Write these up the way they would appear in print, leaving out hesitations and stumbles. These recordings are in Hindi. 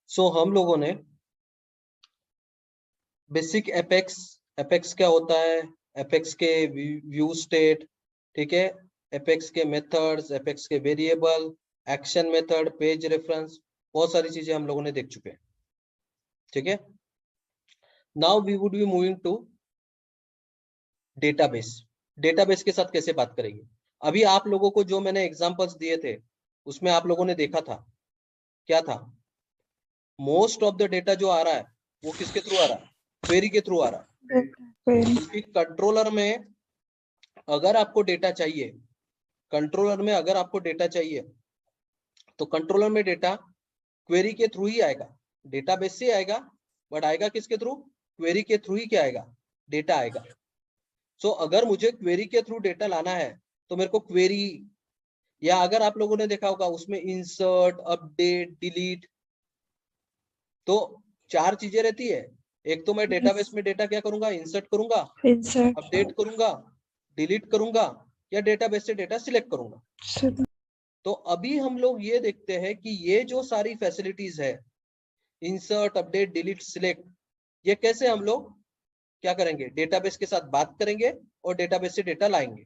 सो हम लोगों ने बेसिक एपेक्स क्या होता है, एपेक्स के व्यू स्टेट, ठीक है, एपेक्स के मेथड्स, एपेक्स के variable, action method, page reference, बहुत सारी चीजें हम लोगों ने देख चुके हैं, ठीक है। Now we would be moving to database. Database के साथ कैसे बात करेंगे। अभी आप लोगों को जो मैंने एग्जांपल्स दिए थे उसमें आप लोगों ने देखा था, क्या था, मोस्ट ऑफ द डेटा जो आ रहा है वो किसके थ्रू आ रहा है, क्वेरी के थ्रू आ रहा है। क्योंकि कंट्रोलर में अगर आपको डेटा चाहिए, कंट्रोलर में अगर आपको डेटा चाहिए तो कंट्रोलर में डेटा क्वेरी के थ्रू ही आएगा, डेटाबेस से आएगा, बट आएगा किसके थ्रू, क्वेरी के थ्रू ही क्या आएगा, डेटा आएगा। सो अगर मुझे क्वेरी के थ्रू डेटा लाना है तो मेरे को क्वेरी, या अगर आप लोगों ने देखा होगा उसमें इंसर्ट, अपडेट, डिलीट, तो 4 चीजें रहती है। एक तो मैं डेटाबेस में डेटा क्या करूंगा, इंसर्ट करूंगा, अपडेट करूंगा, डिलीट करूंगा, या डेटाबेस से डेटा सिलेक्ट करूंगा। तो अभी हम लोग ये देखते हैं कि ये जो सारी फैसिलिटीज है, इंसर्ट, अपडेट, डिलीट, सिलेक्ट, ये कैसे हम लोग क्या करेंगे, डेटाबेस के साथ बात करेंगे और डेटाबेस से डेटा लाएंगे।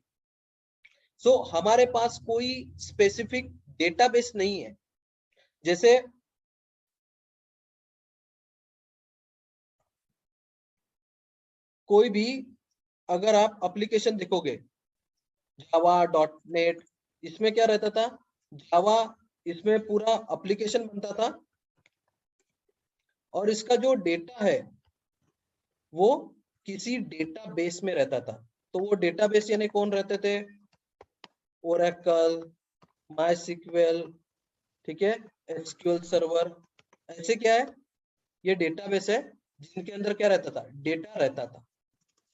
सो हमारे पास कोई स्पेसिफिक डेटाबेस नहीं है। जैसे कोई भी अगर आप एप्लीकेशन देखोगे, जावा, .NET, इसमें क्या रहता था, जावा, इसमें पूरा एप्लीकेशन बनता था और इसका जो डेटा है वो किसी डेटाबेस में रहता था। तो वो डेटाबेस यानी कौन रहते थे, ओरेकल, मायसीक्वेल, ठीक है, एसक्यूएल सर्वर, ऐसे क्या है, ये डेटाबेस है जिनके अंदर क्या रहता था, डेटा रहता था,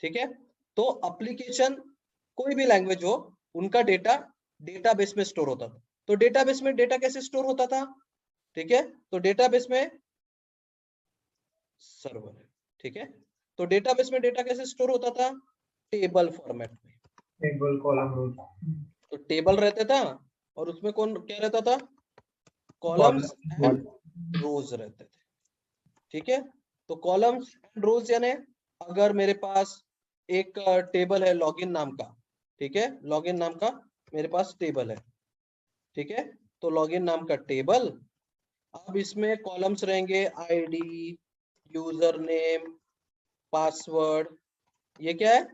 ठीक है। तो एप्लीकेशन कोई भी लैंग्वेज हो, उनका डेटा डेटाबेस में स्टोर होता था। तो डेटाबेस में डेटा कैसे स्टोर होता था, ठीक है, तो डेटाबेस में सर्वर है, ठीक है, तो डेटाबेस में डेटा कैसे स्टोर होता था, टेबल फॉर्मेट में, टेबल, कॉलम, रोज। तो टेबल रहता था और उसमें कौन क्या रहता था, कॉलम्स एंड रोज रहते थे, ठीक है। तो कॉलम्स एंड रोज यानी अगर मेरे पास एक टेबल है लॉगिन नाम का, ठीक है, लॉगिन नाम का मेरे पास टेबल है, ठीक है, तो लॉगिन नाम का टेबल, अब इसमें कॉलम्स रहेंगे, आईडी, यूजर नेम, पासवर्ड, ये क्या है,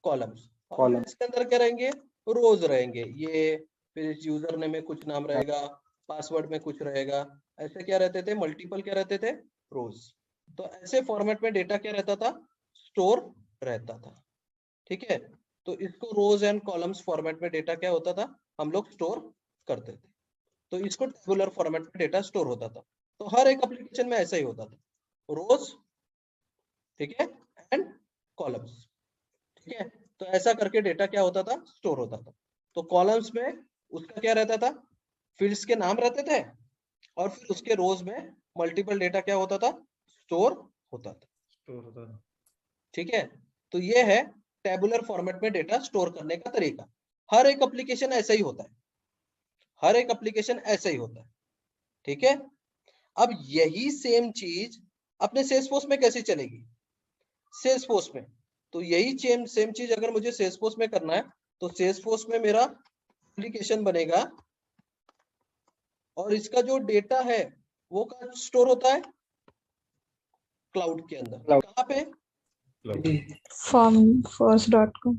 कॉलम्स, और इसके अंदर क्या रहेंगे, रोज रहेंगे, ये फिर इस यूजर नेम में कुछ नाम रहेगा, पासवर्ड में कुछ रहेगा, ऐसे क्या रहते थे, मल्टीपल क्या रहते थे, रोज। तो ऐसे फॉर्मेट में डेटा क्या रहता था, स्टोर रहता था, ठीक है। तो इसको रोज एंड कॉलम्स फॉर्मेट में डेटा क्या होता था, हम लोग स्टोर करते थे। तो इसको टेबुलर फॉर्मेट में डेटा स्टोर होता था। तो हर एक एप्लीकेशन में ऐसा ही होता था, रोज, ठीक है, एंड कॉलम्स, ठीक है। तो ऐसा करके डेटा क्या होता था, स्टोर होता था। तो कॉलम्स में उसका क्या रहता था, फील्ड्स के नाम रहते थे, और फिर उसके रोज में मल्टीपल डेटा क्या होता था, स्टोर होता था, ठीक है। तो ये है टेबुलर फॉर्मेट में डेटा स्टोर करने का तरीका। हर एक एप्लीकेशन ऐसा ही होता है, हर एक एप्लीकेशन ऐसा ही होता है, ठीक है। अब यही सेम चीज अपने सेल्सफोर्स में कैसे चलेगी, सेल्सफोर्स में, तो यही सेम चीज अगर मुझे सेल्सफोर्स में करना है तो सेल्सफोर्स में मेरा एप्लीकेशन बनेगा और इसका जो डेटा है वो कहाँ स्टोर होता है, क्लाउड के अंदर, कहाँ पे, force.com।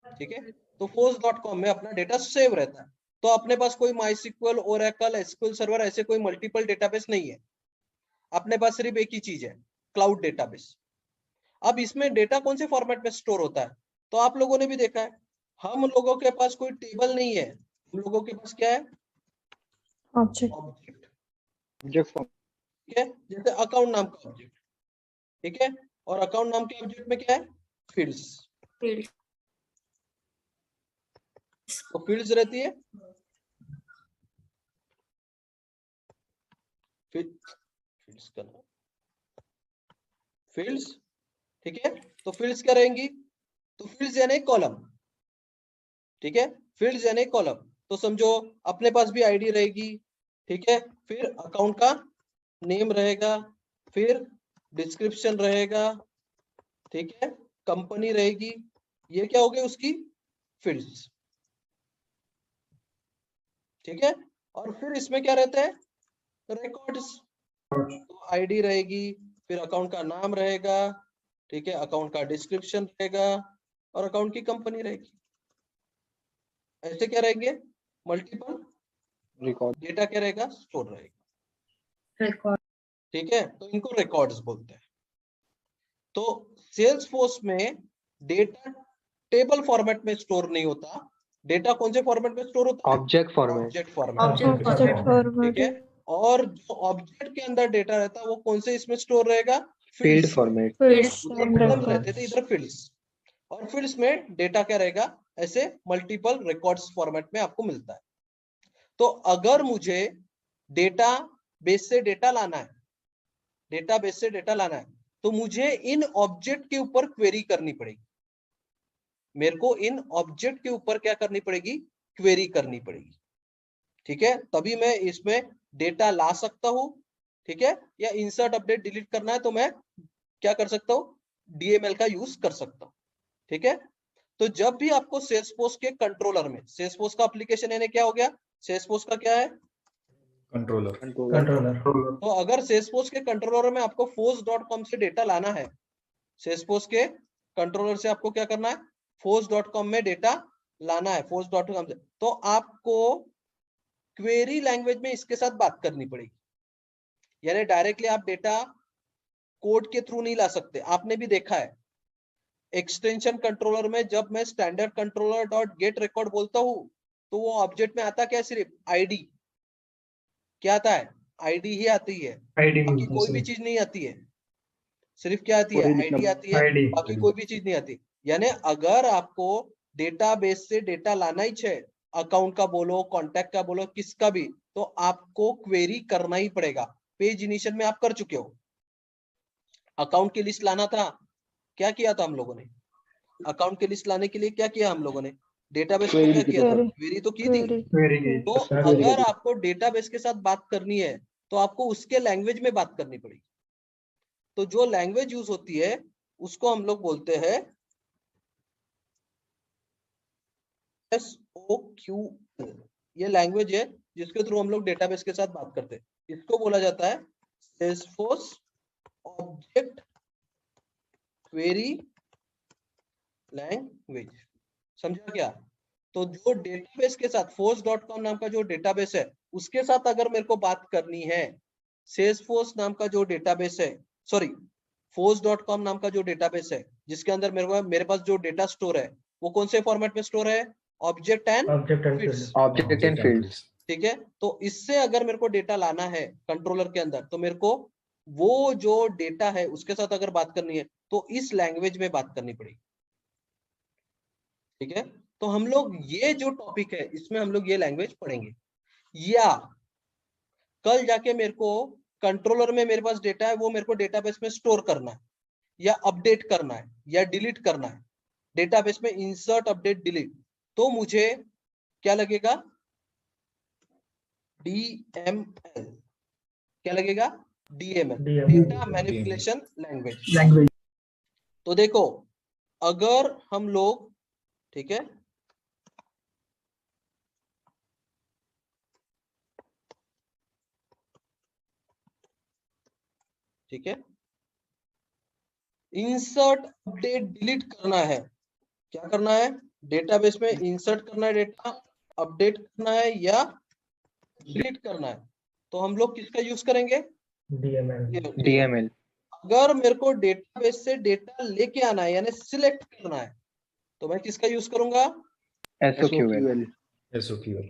ठीक है। तो force.com में अपना डेटा सेव रहता है। तो अपने पास कोई माइस्क्यूएल, ओरेकल, एसक्यूएल सर्वर, ऐसे कोई मल्टीपल डेटाबेस नहीं है, अपने पास सिर्फ एक ही चीज है, क्लाउड डेटाबेस। अब इसमें डेटा कौन से फॉर्मेट में स्टोर होता है, तो आप लोगों ने भी देखा है, हम लोगों के पास कोई टेबल नहीं है, हम लोगों के पास क्या है, ऑब्जेक्ट, ठीक है, जैसे अकाउंट नाम का ऑब्जेक्ट, ठीक है, और अकाउंट नाम के ऑब्जेक्ट में क्या है, फील्ड्स, तो फील्ड्स रहती है, फील्ड्स का नाम, फील्ड्स, ठीक है। तो फील्ड्स क्या रहेंगी, तो फील्ड्स यानी कॉलम, ठीक है, फील्ड्स यानी कॉलम। तो समझो अपने पास भी आईडी रहेगी, ठीक है, फिर अकाउंट का नेम रहेगा, फिर डिस्क्रिप्शन रहेगा, ठीक है, कंपनी रहेगी, ये क्या हो गई उसकी फील्ड्स, ठीक है। और फिर इसमें क्या रहता है, रिकॉर्ड्स, तो आईडी रहेगी, फिर अकाउंट का नाम रहेगा, ठीक है, अकाउंट का डिस्क्रिप्शन रहेगा और अकाउंट की कंपनी रहेगी। ऐसे क्या रहेंगे, मल्टीपल रिकॉर्ड डेटा क्या रहेगा, स्टोर रहेगा, रिकॉर्ड। ठीक है, तो इनको रिकॉर्ड्स बोलते हैं। तो सेल्स फोर्स में डेटा टेबल फॉर्मेट में स्टोर नहीं होता, डेटा कौन से फॉर्मेट में स्टोर होता है, ऑब्जेक्ट फॉर्मेट। ऑब्जेक्ट फॉर्मेट, ठीक है। और जो ऑब्जेक्ट के अंदर डेटा रहता है वो कौन से इसमें स्टोर रहेगा, फील्ड फॉर्मेट। उधर कॉलम्स रहते थे, इधर फील्ड्स, और फील्ड्स में डेटा क्या रहेगा, ऐसे मल्टीपल रिकॉर्ड्स फॉर्मेट में आपको मिलता है। तो अगर मुझे डेटा बेस से डेटा लाना है, डेटाबेस से डेटा लाना है, तो मुझे इन ऑब्जेक्ट के ऊपर क्वेरी करनी पड़ेगी, मेरे को इन ऑब्जेक्ट के ऊपर क्या करनी पड़ेगी, क्वेरी करनी पड़ेगी, ठीक है, तभी मैं इसमें डेटा ला सकता हूं, ठीक है। या इंसर्ट अपडेट डिलीट करना है तो मैं क्या कर सकता हूं, डीएमएल का यूज कर सकता हूं, ठीक है। तो जब भी आपको सेल्सफोर्स के कंट्रोलर में, सेल्सफोर्स का एप्लीकेशन यानी क्या हो गया, सेल्सफोर्स का क्या है, कंट्रोलर। तो अगर सेल्सफोर्स के कंट्रोलर में आपको force.com से डेटा लाना है, सेल्सफोर्स के कंट्रोलर से आपको क्या करना है, force.com में डेटा लाना है, force.com से, तो आपको क्वेरी लैंग्वेज में इसके साथ बात करनी पड़ेगी, यानी डायरेक्टली आप डेटा कोड के थ्रू नहीं ला सकते। आपने भी देखा है एक्सटेंशन कंट्रोलर में, जब मैं standard controller dot gate record बोलता हूं तो वो ऑब्जेक्ट में आता क्या है, सिर्फ आईडी, क्या आता है, आईडी ही आती है, बाकी कोई भी चीज नहीं आती है, सिर्फ क्या आती है, आईडी आती है, बाकी कोई भी चीज नहीं आती। यानी अगर आपको डेटाबेस से डेटा लाना ही है, अकाउंट का बोलो, कॉन्टैक्ट का बोलो, किसका भी, तो आपको क्वेरी करना ही पड़ेगा। पेज इनिशियल में आप कर चुके हो, अकाउंट की लिस्ट लाना था, क्या किया था हम लोगों ने, अकाउंट की लिस्ट लाने के लिए क्या किया हम लोगों ने, डेटाबेस में क्या किया था, क्वेरी तो की थी। तो अगर आपको डेटाबेस के साथ बात करनी है तो आपको उसके लैंग्वेज में बात करनी पड़ेगी। तो जो लैंग्वेज यूज होती है उसको हम लोग बोलते हैं SOQL, ये लैंग्वेज है जिसके थ्रू हम लोग डेटाबेस के साथ बात करते हैं। इसको बोला जाता है सेल्सफोर्स ऑब्जेक्ट क्वेरी लैंग्वेज, समझा क्या। तो जो डेटाबेस के साथ force.com नाम का जो डेटाबेस है उसके साथ अगर मेरे को बात करनी है, सेल्सफोर्स नाम का जो डेटाबेस है, सॉरी force.com नाम का जो डेटाबेस है जिसके अंदर मेरे पास जो डेटा स्टोर है वो कौन से फॉर्मेट में स्टोर है, ऑब्जेक्ट एंड फील्ड्स, ठीक है। तो इससे अगर मेरे को डेटा लाना है कंट्रोलर के अंदर, तो मेरे को वो जो डेटा है उसके साथ अगर बात करनी है तो इस लैंग्वेज में बात करनी पड़ेगी, ठीक है। तो हम लोग ये जो टॉपिक है इसमें हम लोग ये लैंग्वेज पढ़ेंगे। या कल जाके मेरे को कंट्रोलर में मेरे पास डेटा है, वो मेरे को डेटाबेस में स्टोर करना है या अपडेट करना है या डिलीट करना है, डेटाबेस में इंसर्ट अपडेट डिलीट, तो मुझे क्या लगेगा, DML, क्या लगेगा, DML, डेटा मैनिपुलेशन लैंग्वेज। तो देखो अगर हम लोग, ठीक है, ठीक है, इंसर्ट अपडेट डिलीट करना है, क्या करना है, डेटाबेस में इंसर्ट करना है डेटा, अपडेट करना है या डिलीट करना है, तो हम लोग किसका यूज करेंगे, DML। अगर मेरे को डेटाबेस से डेटा लेके आना है यानी सिलेक्ट करना है तो मैं किसका यूज करूंगा, SOQL।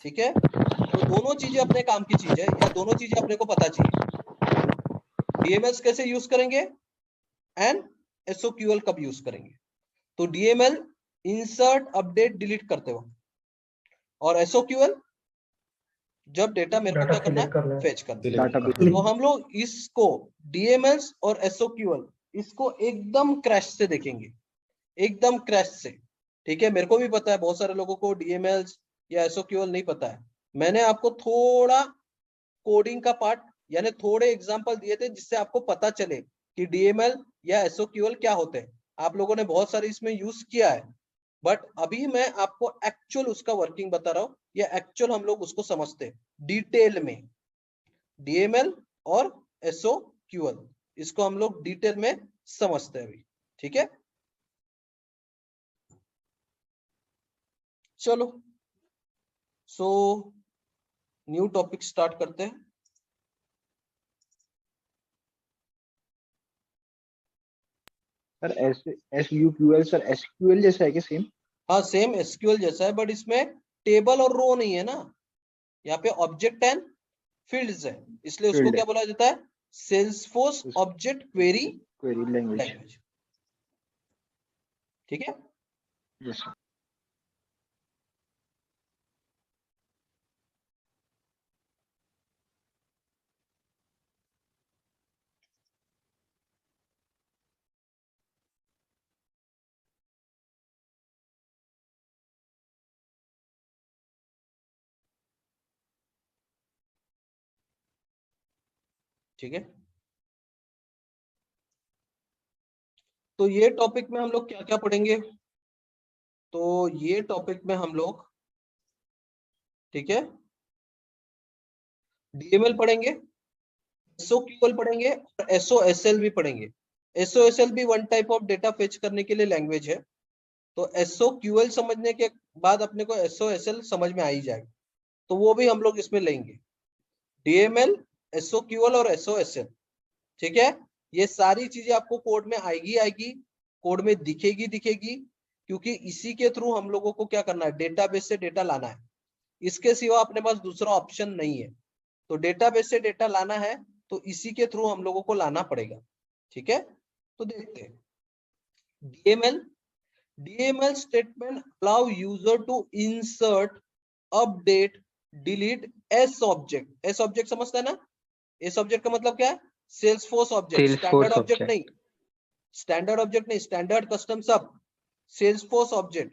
ठीक है। तो दोनों चीजें अपने काम की चीज है, या दोनों चीजें अपने को पता चाहिए। DML कैसे यूज करेंगे एंड SOQL कब यूज करेंगे। तो DML इंसर्ट अपडेट डिलीट करते हो, और SOQL जब डेटा मेरे को क्या करना है, फेच करना है। तो हम लोग इसको DML और SOQL इसको एकदम क्रैश से देखेंगे, एकदम क्रैश से, ठीक है। मेरे को भी पता है बहुत सारे लोगों को DML या SOQL नहीं पता है, मैंने आपको थोड़ा कोडिंग का पार्ट, यानी थोड़े एग्जांपल दिए थे जिससे आपको पता चले कि डीएमएल या एसओक्यूएल क्या होते हैं। आप लोगों ने बहुत सारे इसमें यूज किया है, बट अभी मैं आपको एक्चुअल उसका वर्किंग बता रहा हूँ, या एक्चुअल हम लोग उसको समझते हैं डिटेल में। डीएमएल और एसओक्यूएल इसको हम लोग डिटेल में समझते हैं अभी, ठीक है। चलो सो न्यू टॉपिक स्टार्ट करते हैं। सर एसयूक्यूएल सर एसक्यूएल जैसा है क्या सेम? हाँ सेम एसक्यूएल जैसा है, बट इसमें टेबल और रो नहीं है ना, यहाँ पे ऑब्जेक्ट एंड फील्ड्स है, इसलिए उसको फील्ड क्या बोला जाता है, Salesforce object query query language. Language, ठीक है। Yes sir. ठीक है, तो ये टॉपिक में हम लोग क्या क्या पढ़ेंगे, तो ये टॉपिक में हम लोग, ठीक है, डीएमएल पढ़ेंगे, एसओक्यूएल पढ़ेंगे और एसओएसएल भी पढ़ेंगे। एसओएसएल भी one type of data fetch करने के लिए लैंग्वेज है। तो एसओक्यूएल समझने के बाद अपने को एसओएसएल समझ में आ ही जाएगा, तो वो भी हम लोग इसमें लेंगे, डीएमएल, एसओक्यूएल और एसओएसएल, ठीक है। ये सारी चीजें आपको कोड में आएगी, कोड में दिखेगी, क्योंकि इसी के थ्रू हम लोगों को क्या करना है, डेटाबेस से डेटा लाना है। इसके सिवा अपने पास दूसरा ऑप्शन नहीं है। तो डेटाबेस से डेटा लाना है तो इसी के थ्रू हम लोगों को लाना पड़ेगा, ठीक है। तो देखते हैं DML statement allow user to insert, update, delete S object समझता है ना। एस ऑब्जेक्ट का मतलब क्या है, सेल्सफोर्स ऑब्जेक्ट, स्टैंडर्ड ऑब्जेक्ट नहीं, स्टैंडर्ड कस्टम सब, Salesforce object,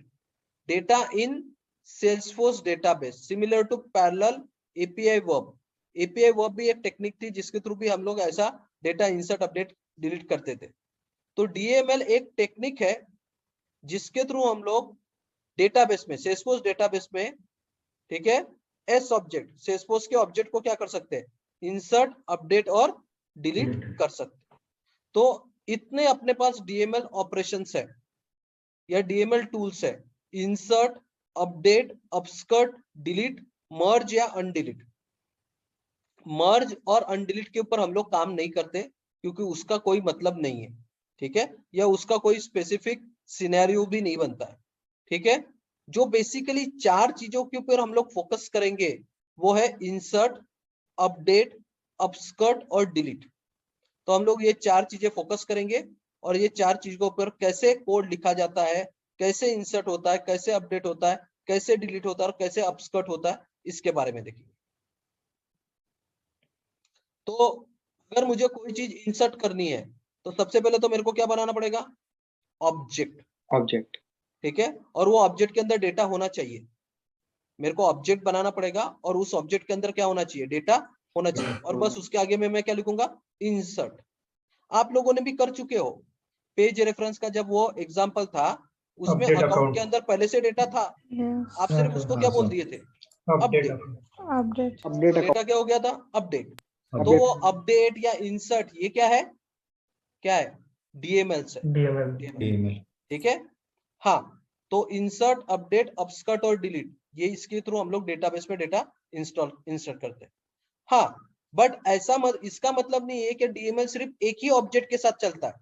data in Salesforce database similar to parallel API verb. API verb भी एक टेक्निक थी जिसके थ्रू भी हम लोग ऐसा डेटा इंसर्ट, अपडेट, डिलीट करते थे। तो डीएमएल एक टेक्निक है जिसके थ्रू हम लोग डेटाबेस में, सेल्सफोर्स डेटाबेस में, ठीक है, एस ऑब्जेक्ट, सेल्सफोर्स के ऑब्जेक्ट को क्या कर सकते हैं, इंसर्ट, अपडेट और डिलीट कर सकते हैं। तो इतने अपने पास डीएमएल ऑपरेशंस है या डीएमएल टूल्स है, इंसर्ट, अपडेट, अपस्कर्ट, डिलीट, मर्ज या अनडिलीट। मर्ज और अनडिलीट के ऊपर हम लोग काम नहीं करते क्योंकि उसका कोई मतलब नहीं है, ठीक है, या उसका कोई स्पेसिफिक सिनेरियो भी नहीं बनता है, ठीक है। जो बेसिकली चार चीजों के ऊपर हम लोग फोकस करेंगे वो है इंसर्ट, अपडेट, अपस्कर्ट और डिलीट। तो हम लोग ये चार चीजें फोकस करेंगे और ये चार चीजों पर कैसे कोड लिखा जाता है, कैसे इंसर्ट होता है, कैसे अपडेट होता है, कैसे डिलीट होता है और कैसे अपस्कर्ट होता है, इसके बारे में देखेंगे। तो अगर मुझे कोई चीज इंसर्ट करनी है तो सबसे पहले तो मेरे को क्या बनाना पड़ेगा, ऑब्जेक्ट, ठीक है, और वो ऑब्जेक्ट के अंदर डेटा होना चाहिए। मेरे को ऑब्जेक्ट बनाना पड़ेगा और उस ऑब्जेक्ट के अंदर क्या होना चाहिए, डेटा होना चाहिए, और बस उसके आगे में मैं क्या लिखूंगा, इंसर्ट। आप लोगों ने भी कर चुके हो, पेज रेफरेंस का जब वो एग्जांपल था उसमें अकाउंट के अंदर पहले से डेटा था, आप सिर्फ उसको क्या बोल दिए थे, अपडेट। तो डेटा क्या हो गया था, अपडेट। तो वो अपडेट या इंसर्ट ये क्या है, डीएमएल से, डीएमएल, ठीक है। हाँ, तो इंसर्ट, अपडेट, अपस्कर्ट और डिलीट ये इसके थ्रू हम लोग डेटाबेस में डेटा इंसर्ट करते हैं। हाँ, बट ऐसा इसका मतलब नहीं है कि डीएमएल सिर्फ एक ही ऑब्जेक्ट के साथ चलता है,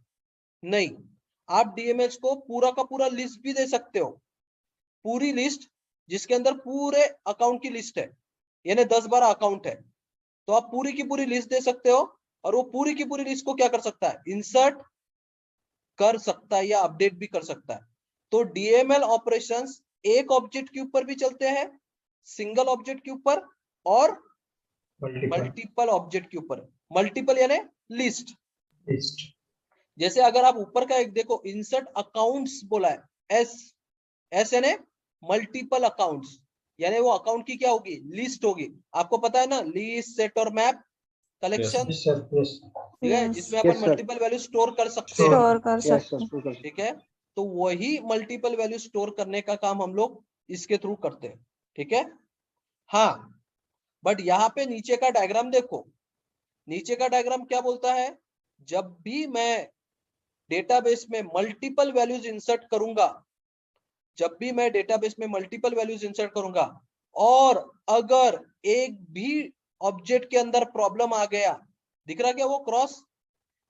नहीं, आप डीएमएल को पूरा का पूरा लिस्ट भी दे सकते हो, पूरी लिस्ट जिसके अंदर पूरे अकाउंट की लिस्ट है, यानी 10-12 अकाउंट है, तो आप पूरी की पूरी लिस्ट दे सकते हो और वो पूरी की पूरी लिस्ट को क्या कर सकता है, इंसर्ट कर सकता है या अपडेट भी कर सकता है। तो डीएमएल ऑपरेशंस एक ऑब्जेक्ट के ऊपर भी चलते हैं, सिंगल ऑब्जेक्ट के ऊपर और मल्टीपल ऑब्जेक्ट के ऊपर। मल्टीपल यानी लिस्ट, जैसे अगर आप ऊपर का एक देखो, इंसर्ट अकाउंट्स बोला है, एस यानी मल्टीपल अकाउंट्स, यानी वो अकाउंट की क्या होगी, लिस्ट होगी। आपको पता है ना, लिस्ट, सेट और map collection, Yes, sir. Yes. ठीक है, Yes. जिसमें अपन Yes, sir. Multiple value store कर सकते हैं, स्टोर कर यस सकते सर, ठीक है। तो वही मल्टीपल वैल्यू स्टोर करने का काम हम लोग इसके थ्रू करते हैं, ठीक है। हाँ, बट यहाँ पे नीचे का डायग्राम देखो, नीचे का डायग्राम क्या बोलता है, जब भी मैं डेटाबेस में मल्टीपल वैल्यूज इंसर्ट करूंगा, जब भी मैं डेटाबेस में मल्टीपल वैल्यूज इंसर्ट करूंगा और अगर एक भी ऑब्जेक्ट के अंदर प्रॉब्लम आ गया, दिख रहा क्या वो क्रॉस,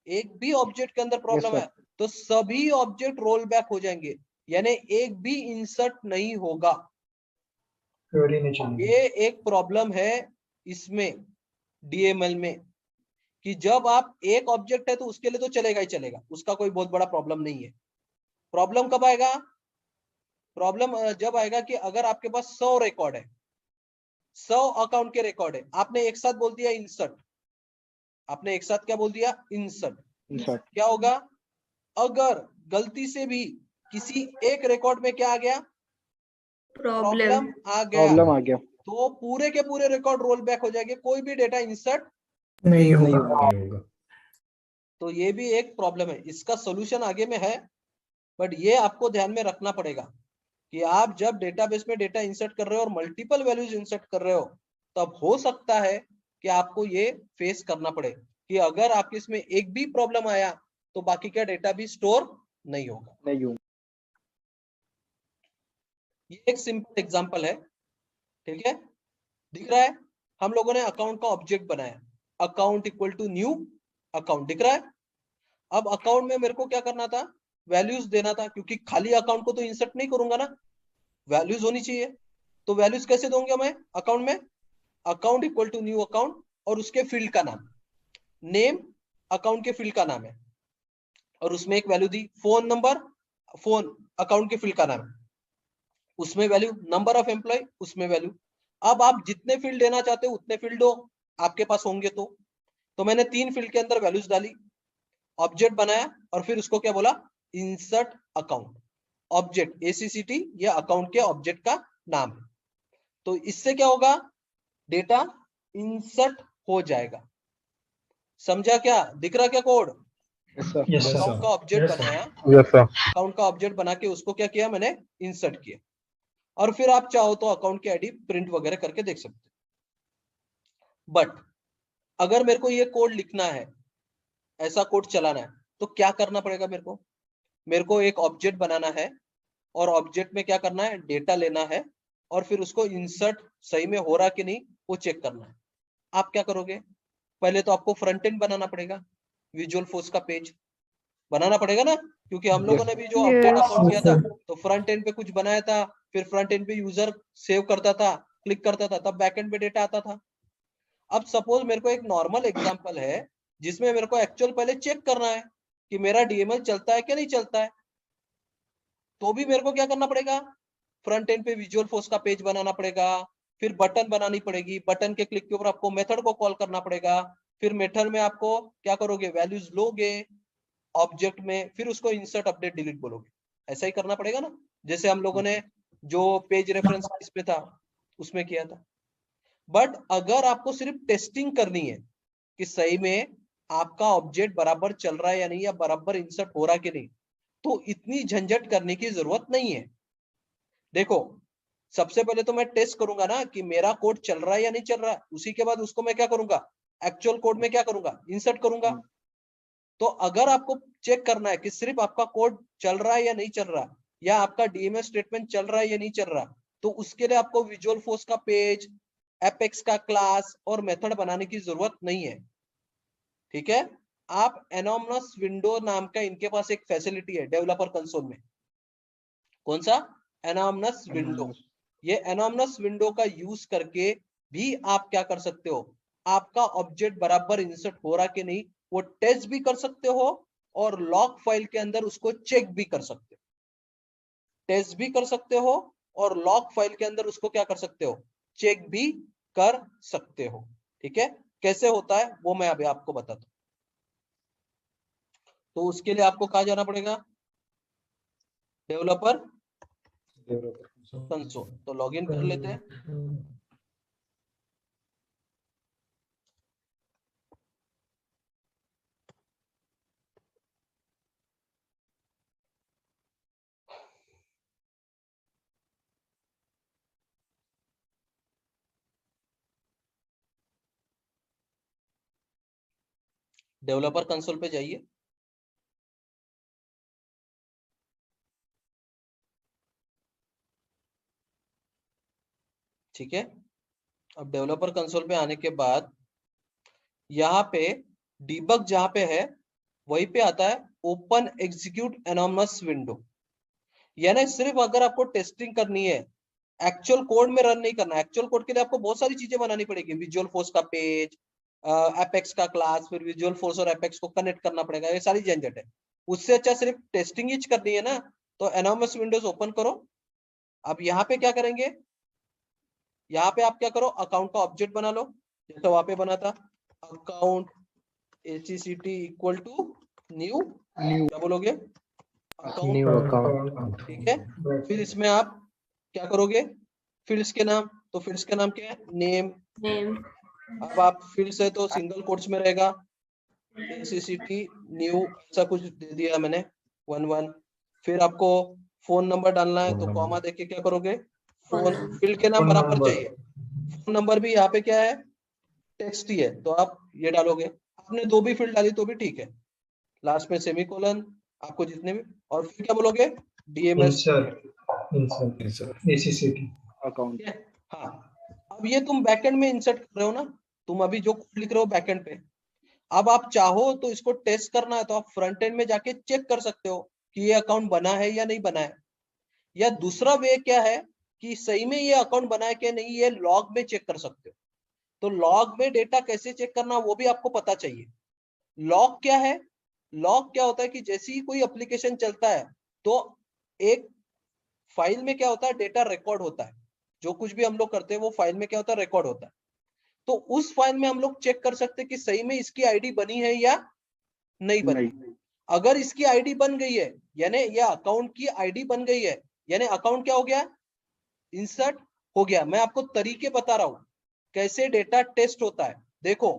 एक भी ऑब्जेक्ट के अंदर प्रॉब्लम sir. है तो सभी ऑब्जेक्ट रोल बैक हो जाएंगे, यानी एक भी इंसर्ट नहीं होगा। Query नहीं चलेगी। ये एक प्रॉब्लम है इसमें डीएमएल में, कि जब आप एक ऑब्जेक्ट है तो उसके लिए तो चलेगा ही चलेगा, उसका कोई बहुत बड़ा प्रॉब्लम नहीं है। प्रॉब्लम कब आएगा, प्रॉब्लम जब आएगा कि अगर आपके पास 100 रिकॉर्ड है, 100 अकाउंट के रिकॉर्ड है, आपने एक साथ बोल दिया इंसर्ट, आपने एक साथ क्या बोल दिया, इंसर्ट। इंसर्ट क्या होगा, अगर गलती से भी किसी एक रिकॉर्ड में क्या आ गया, प्रॉब्लम आ गया, प्रॉब्लम आ गया, तो पूरे के पूरे रिकॉर्ड रोल बैक हो जाएंगे, कोई भी डेटा इंसर्ट नहीं नहीं होगा। होगा। तो ये भी एक प्रॉब्लम है। इसका सोल्यूशन आगे में है, बट ये आपको ध्यान में रखना पड़ेगा कि आप जब डेटाबेस में डेटा इंसर्ट कर रहे हो और मल्टीपल वैल्यूज इंसर्ट कर रहे हो, तब हो सकता है कि आपको ये फेस करना पड़े कि अगर आपके इसमें एक भी प्रॉब्लम आया तो बाकी का डेटा भी स्टोर नहीं होगा। नहीं होगा। ये एक सिंपल एग्जांपल है, ठीक है। दिख रहा है, हम लोगों ने अकाउंट का ऑब्जेक्ट बनाया, account equal to new account, दिख रहा है। अब अकाउंट में मेरे को क्या करना था, वैल्यूज देना था, क्योंकि खाली अकाउंट को तो इंसर्ट नहीं करूंगा ना, वैल्यूज होनी चाहिए। तो वैल्यूज कैसे दूंगा मैं अकाउंट में, account equal to new account और उसके फील्ड का नाम, नेम अकाउंट के फील्ड का नाम है, और उसमें एक वैल्यू दी फोन नंबर, फोन अकाउंट के फील्ड का नाम है, उसमें वैल्यू, नंबर ऑफ एम्प्लॉय उसमें वैल्यू। अब आप जितने फील्ड देना चाहते हो उतने फील्ड दो, आपके पास होंगे तो मैंने 3 फील्ड के अंदर वैल्यूज डाली, ऑब्जेक्ट बनाया और फिर उसको क्या बोला, इंसर्ट अकाउंट। ऑब्जेक्ट एसीसीटी ये अकाउंट के ऑब्जेक्ट का नाम है। तो इससे क्या होगा, डेटा इंसर्ट हो जाएगा। समझा क्या, दिख रहा क्या code, yes sir, Yes, sir. Account का ऑब्जेक्ट Yes, sir. बनाया, यस सर। अकाउंट का ऑब्जेक्ट बना के उसको क्या किया मैंने, इंसर्ट किया, और फिर आप चाहो तो अकाउंट की आईडी प्रिंट वगैरह करके देख सकते हो। बट अगर मेरे को ये कोड लिखना है, ऐसा कोड चलाना है, तो क्या करना पड़ेगा मेरे को एक ऑब्जेक्ट बनाना है और ऑब्जेक्ट में क्या करना है, डेटा लेना है और फिर उसको इंसर्ट सही में हो रहा कि नहीं वो चेक करना है। आप क्या करोगे, पहले तो आपको फ्रंट एंड बनाना पड़ेगा, विजुअल फोर्स का पेज बनाना पड़ेगा ना, क्योंकि हम लोगों ने भी जो अपडेट Yes. अकाउंट किया था तो फ्रंट एंड पे कुछ बनाया था, फिर फ्रंट एंड पे यूजर सेव करता था, क्लिक करता था, तब बैक एंड पे डेटा आता था। अब सपोज मेरे को एक नॉर्मल एग्जांपल है जिसमें मेरे को एक्चुअल पहले चेक करना है कि मेरा डीएमएल चलता है कि नहीं चलता है, तो भी मेरे को क्या करना पड़ेगा, फ्रंट एंड पे विजुअल फोर्स का पेज बनाना पड़ेगा, फिर बटन बनानी पड़ेगी, बटन के क्लिक के ऊपर आपको मेथड को कॉल करना पड़ेगा, फिर मेथड में आपको क्या करोगे, वैल्यूज लोगे ऑब्जेक्ट में, फिर उसको इंसर्ट अपडेट डिलीट बोलोगे। ऐसा ही करना पड़ेगा ना, जैसे हम लोगों ने जो पेज रेफरेंस इसमें था उसमें किया था। बट अगर आपको सिर्फ टेस्टिंग करनी है कि सही में आपका ऑब्जेक्ट बराबर चल रहा है या नहीं, या बराबर इंसर्ट हो रहा है कि नहीं, तो इतनी झंझट करने की जरूरत नहीं है। देखो, सबसे पहले तो मैं टेस्ट करूंगा ना कि मेरा कोड चल रहा है या नहीं चल रहा है, उसी के बाद उसको मैं क्या करूंगा, एक्चुअल कोड में क्या करूंगा, इंसर्ट करूंगा। तो अगर आपको चेक करना है कि सिर्फ आपका कोड चल रहा है या नहीं चल रहा, या आपका डीएमएल स्टेटमेंट चल रहा है या नहीं चल रहा, तो उसके लिए आपको विजुअल फोर्स का पेज, एपेक्स का क्लास और मेथड बनाने की जरूरत नहीं है, ठीक है। आप एनोमनस विंडो नाम का इनके पास एक फैसिलिटी है डेवलपर कंसोल में, कौन सा, एनोमनस विंडो। ये एनोमनस विंडो का यूज करके भी आप क्या कर सकते हो, आपका ऑब्जेक्ट बराबर इंसर्ट हो रहा कि नहीं वो टेस्ट भी कर सकते हो, और लॉग फाइल के अंदर उसको चेक भी कर सकते हो, टेस्ट भी कर सकते हो और लॉग फाइल के अंदर उसको क्या कर सकते हो, चेक भी कर सकते हो, ठीक है। कैसे होता है वो मैं अभी आपको बताता हूं। तो उसके लिए आपको कहाँ जाना पड़ेगा, डेवलपर कंसोल। तो लॉगिन कर लेते हैं। डेवलपर कंसोल पे जाइए। ठीक है, अब डेवलपर कंसोल पे आने के बाद यहाँ पे डीबग जहां पे है वहीं पे आता है ओपन एग्जीक्यूट एनॉर्मस विंडो। यानी सिर्फ अगर आपको टेस्टिंग करनी है, एक्चुअल कोड में रन नहीं करना। एक्चुअल कोड के लिए आपको बहुत सारी चीजें बनानी पड़ेगी, विजुअल फोर्स का पेज, एपेक्स का क्लास, फिर विजुअल फोर्स और एपेक्स को कनेक्ट करना पड़ेगा, ये सारी झंझट है। उससे अच्छा सिर्फ टेस्टिंग ही करनी है ना, तो एनॉर्मस विंडोज ओपन करो। अब यहाँ पे क्या करेंगे, यहाँ पे आप क्या करो, अकाउंट का ऑब्जेक्ट बना लो जैसे वहां पे बना था, account ACCT equal to new, new क्या बोलोगे, अकाउंट। New account. ठीक है, फिर इसमें आप क्या करोगे, फील्ड्स के नाम, तो फील्ड्स का नाम क्या है, नेम। अब आप फील्ड्स है तो सिंगल कोट्स में रहेगा, ACCT न्यू, ऐसा कुछ दे दिया मैंने 11। फिर आपको फोन नंबर डालना है तो कॉमा देके क्या करोगे, फोन, फील्ड के नाम फोन बराबर नंबर। चाहिए। फोन नंबर भी यहाँ पे क्या है, टेक्स्ट ही है, तो आप ये डालोगे। आपने दो भी फील्ड डाली तो भी ठीक है, लास्ट में सेमीकोलन, आपको जितने भी, और फिर क्या बोलोगे, DMS। Insert ACCT account. हाँ, अब ये तुम बैकएंड में इंसर्ट कर रहे हो ना, तुम अभी जो कोड लिख रहे हो बैकएंड पे। अब आप चाहो तो इसको टेस्ट करना है तो आप फ्रंट एंड में जाके चेक कर सकते हो कि ये अकाउंट बना है या नहीं बना है। या दूसरा वे क्या है कि सही में ये अकाउंट बना है कि नहीं, ये लॉग में चेक कर सकते हो। तो लॉग में डेटा कैसे चेक करना वो भी आपको पता चाहिए। लॉग क्या है, लॉग क्या होता है कि जैसे ही कोई एप्लीकेशन चलता है तो एक फाइल में क्या होता है, डेटा रिकॉर्ड होता है। जो कुछ भी हम लोग करते हैं वो फाइल में क्या होता है, रिकॉर्ड होता है। तो उस फाइल में हम लोग चेक कर सकते हैं कि सही में इसकी आईडी बनी है या नहीं बनी। नहीं। अगर इसकी आईडी बन गई है, यानी ये अकाउंट की आईडी बन गई है, यानी अकाउंट क्या हो गया, इंसर्ट हो गया। मैं आपको तरीके बता रहा हूं कैसे डेटा टेस्ट होता है। देखो,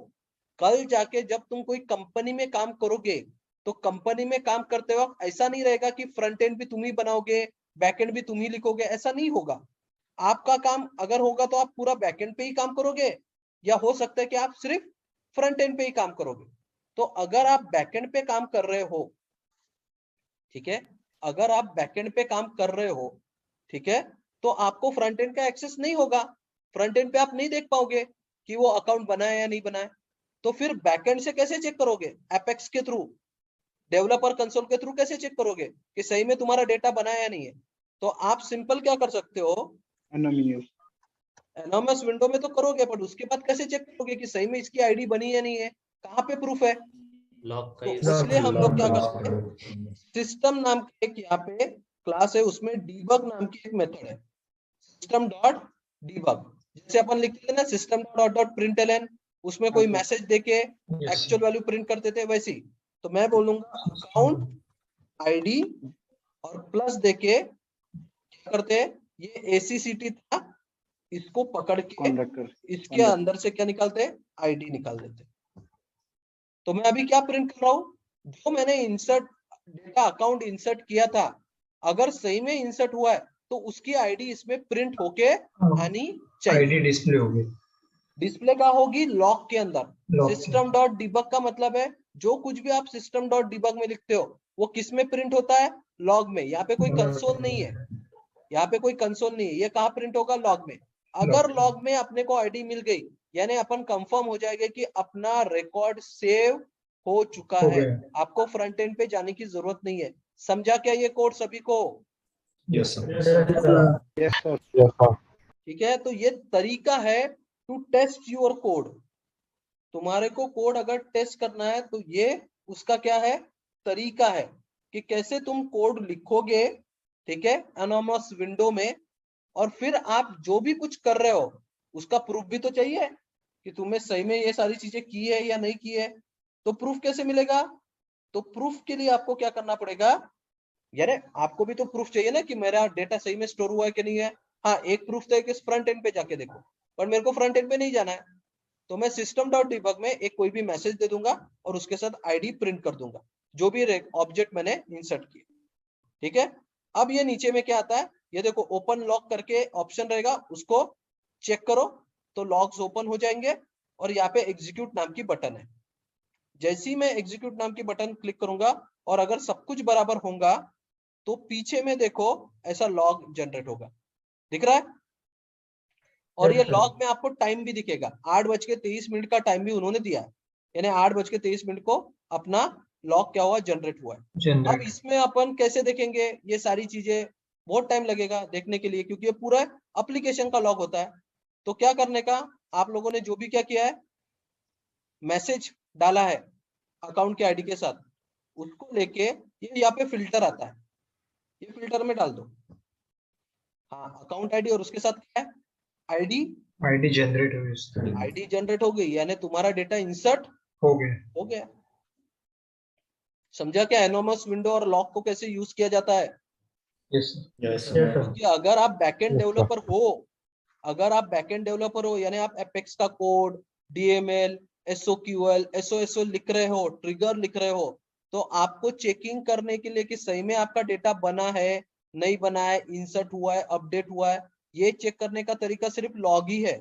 कल जाके जब तुम कोई कंपनी में काम करोगे तो कंपनी में काम करते वक्त ऐसा नहीं रहेगा कि फ्रंट एंड भी तुम ही बनाओगे, बैक एंड भी तुम ही लिखोगे, ऐसा नहीं होगा। आपका काम अगर होगा तो आप पूरा बैक एंड पे ही काम करोगे, या हो सकता है कि आप सिर्फ फ्रंट एंड पे ही काम करोगे। तो अगर आप बैक एंड पे काम कर रहे हो, ठीक है, अगर आप बैकएंड पे काम कर रहे हो, ठीक है, तो आपको फ्रंट एंड का एक्सेस नहीं होगा। फ्रंट एंड पे आप नहीं देख पाओगे कि वो अकाउंट बना है या नहीं बना है। तो फिर बैकएंड से कैसे चेक करोगे, एपेक्स के थ्रू, डेवलपर कंसोल के थ्रू कैसे चेक करोगे कि सही में तुम्हारा डेटा बना है या नहीं है। तो आप सिंपल क्या कर सकते हो, एनोमस विंडो में तो करोगे, पर उसके बाद कैसे चेक करोगे कि सही में इसकी आईडी बनी है नहीं है, कहाँ पे प्रूफ है। लॉक का तो यूज इसलिए हम लोग क्या करते हैं, हैं। सिस्टम नाम की एक यहाँ पे क्लास है, उसमें डीबग नाम की एक मेथड है, सिस्टम डॉट डीबग। जैसे अपन लिखते थे ना सिस्टम डॉट डॉट प्रिंटलन, उसमें कोई मैसेज देके एक्चुअल वैल्यू प्रिंट करते थे, वैसे ही। तो मैं बोलूंगा अकाउंट आईडी और प्लस देके क्या करते हैं, ये ACCT था, इसको पकड़ के इसके अंदर से क्या निकालते हैं, आईडी निकाल देते हैं। तो मैं अभी क्या प्रिंट कर रहा हूँ, जो मैंने इंसर्ट डेटा अकाउंट इंसर्ट किया था, अगर सही में इंसर्ट हुआ है तो उसकी आईडी इसमें प्रिंट होके आनी चाहिए। आईडी डिस्प्ले होगी, डिस्प्ले का होगी लॉग के अंदर। लॉग के सिस्टम डॉट डिबग का मतलब है जो कुछ भी आप सिस्टम डॉट डिबग में लिखते हो वो किस में प्रिंट होता है, लॉग में। यहाँ पे कोई कंसोल नहीं है, यहाँ पे कोई कंसोल नहीं है, ये कहाँ प्रिंट होगा, लॉग में। अगर लॉग में अपने को आईडी मिल गई, यानी अपन कंफर्म हो जाएगा कि अपना रिकॉर्ड सेव हो चुका हो है, गया। आपको फ्रंट एंड पे जाने की जरूरत नहीं है। समझा क्या ये कोड सभी को, यस सर। ठीक है। तो ये तरीका है टू टेस्ट योर कोड। तुम्हारे को कोड अगर टेस्ट करना है तो ये उसका क्या है, तरीका है कि कैसे तुम कोड लिखोगे, ठीक है, एनोमस विंडो में। और फिर आप जो भी कुछ कर रहे हो उसका प्रूफ भी तो चाहिए कि तुम्हें सही में ये सारी चीजें की है या नहीं की है। तो प्रूफ कैसे मिलेगा, तो प्रूफ के लिए आपको क्या करना पड़ेगा, यानी आपको भी तो प्रूफ चाहिए ना कि मेरा डेटा सही में स्टोर हुआ है कि नहीं है। हाँ, एक प्रूफ तो है कि फ्रंट एंड पे जाके देखो, पर मेरे को फ्रंट एंड पे नहीं जाना है, तो मैं सिस्टम डॉट डिबग में एक कोई भी मैसेज दे दूंगा और उसके साथ आईडी प्रिंट कर दूंगा जो भी ऑब्जेक्ट मैंने इंसर्ट किया। ठीक है, अब ये नीचे में क्या आता है, ये देखो ओपन लॉक करके ऑप्शन रहेगा, उसको चेक करो तो लॉग्स ओपन हो जाएंगे और यहाँ पे एग्जीक्यूट नाम की बटन है। जैसे ही मैं एग्जीक्यूट नाम की बटन क्लिक करूंगा और अगर सब कुछ बराबर होगा तो पीछे में देखो ऐसा लॉग जनरेट होगा, दिख रहा है। और ये लॉग में आपको टाइम भी दिखेगा, 8:23 का टाइम भी उन्होंने दिया है, यानी 8:23 को अपना लॉग क्या हुआ, जनरेट हुआ है। अब इसमें अपन कैसे देखेंगे ये सारी चीजें, बहुत टाइम लगेगा देखने के लिए क्योंकि ये पूरा एप्लीकेशन का लॉग होता है। तो क्या करने का, आप लोगों ने जो भी क्या किया है, मैसेज डाला है अकाउंट के आईडी के साथ, उसको लेके ये यहाँ पे फिल्टर आता है, ये फिल्टर में डाल दो। हाँ, अकाउंट आईडी और उसके साथ क्या है, आईडी जनरेट हुई, आईडी जनरेट हो गई, यानी तुम्हारा डेटा इंसर्ट हो गया। समझा क्या एनोमस विंडो और लॉक को कैसे यूज किया जाता है। क्योंकि अगर आप बैकएंड डेवलपर हो, अगर आप बैकएंड डेवलपर हो यानी आप एपेक्स का कोड, डीएमएल, एसओक्यूएल, एसओएसओ लिख रहे हो, ट्रिगर लिख रहे हो, तो आपको चेकिंग करने के लिए कि सही में आपका डेटा बना है नहीं बना है, इंसर्ट हुआ है, अपडेट हुआ है, ये चेक करने का तरीका सिर्फ लॉग ही है।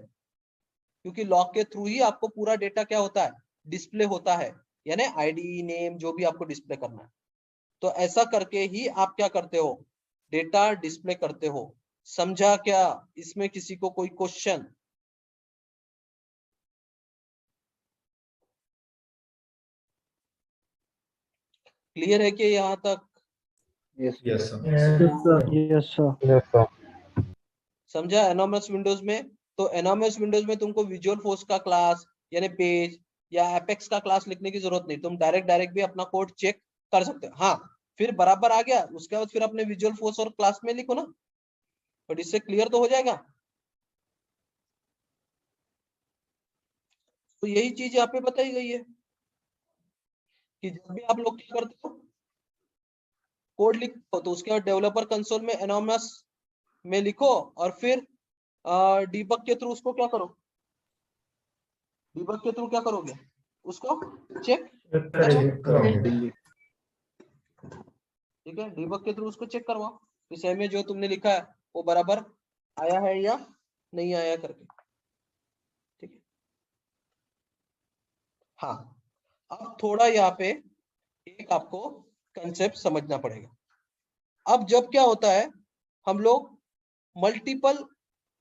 क्योंकि लॉग के थ्रू ही आपको पूरा डेटा क्या होता है, डिस्प्ले होता है, यानी आईडी नेम जो भी आपको डिस्प्ले करना है। तो ऐसा करके ही आप क्या करते हो, डेटा डिस्प्ले करते हो। समझा क्या, इसमें किसी को कोई क्वेश्चन? क्लियर है कि यहाँ तक? Yes sir. समझा एनोमस विंडोज में? तो एनोमस विंडोज में तुमको विजुअल फोर्स का क्लास यानी पेज या एपेक्स का क्लास लिखने की जरूरत नहीं, तुम डायरेक्ट भी अपना कोड चेक कर सकते हो। हाँ, फिर बराबर आ गया उसके बाद फिर अपने विजुअल फोर्स और क्लास में लिखो ना, बट इससे क्लियर तो हो जाएगा। तो यही चीज यहाँ पे बताई गई है कि जब भी आप लोग क्या करते हो, कोड लिखो तो उसके बाद डेवलपर कंसोल में एनोमस में लिखो और फिर डीबग के थ्रू उसको क्या करो, डीबग के थ्रू क्या करोगे, उसको चेक करो। ठीक है, डीबग के थ्रू उसको चेक करवाओ कि सही में जो तुमने लिखा है वो बराबर आया है या नहीं आया करके। ठीक है, हाँ, अब थोड़ा यहाँ पे एक आपको कंसेप्ट समझना पड़ेगा। अब जब क्या होता है, हम लोग मल्टीपल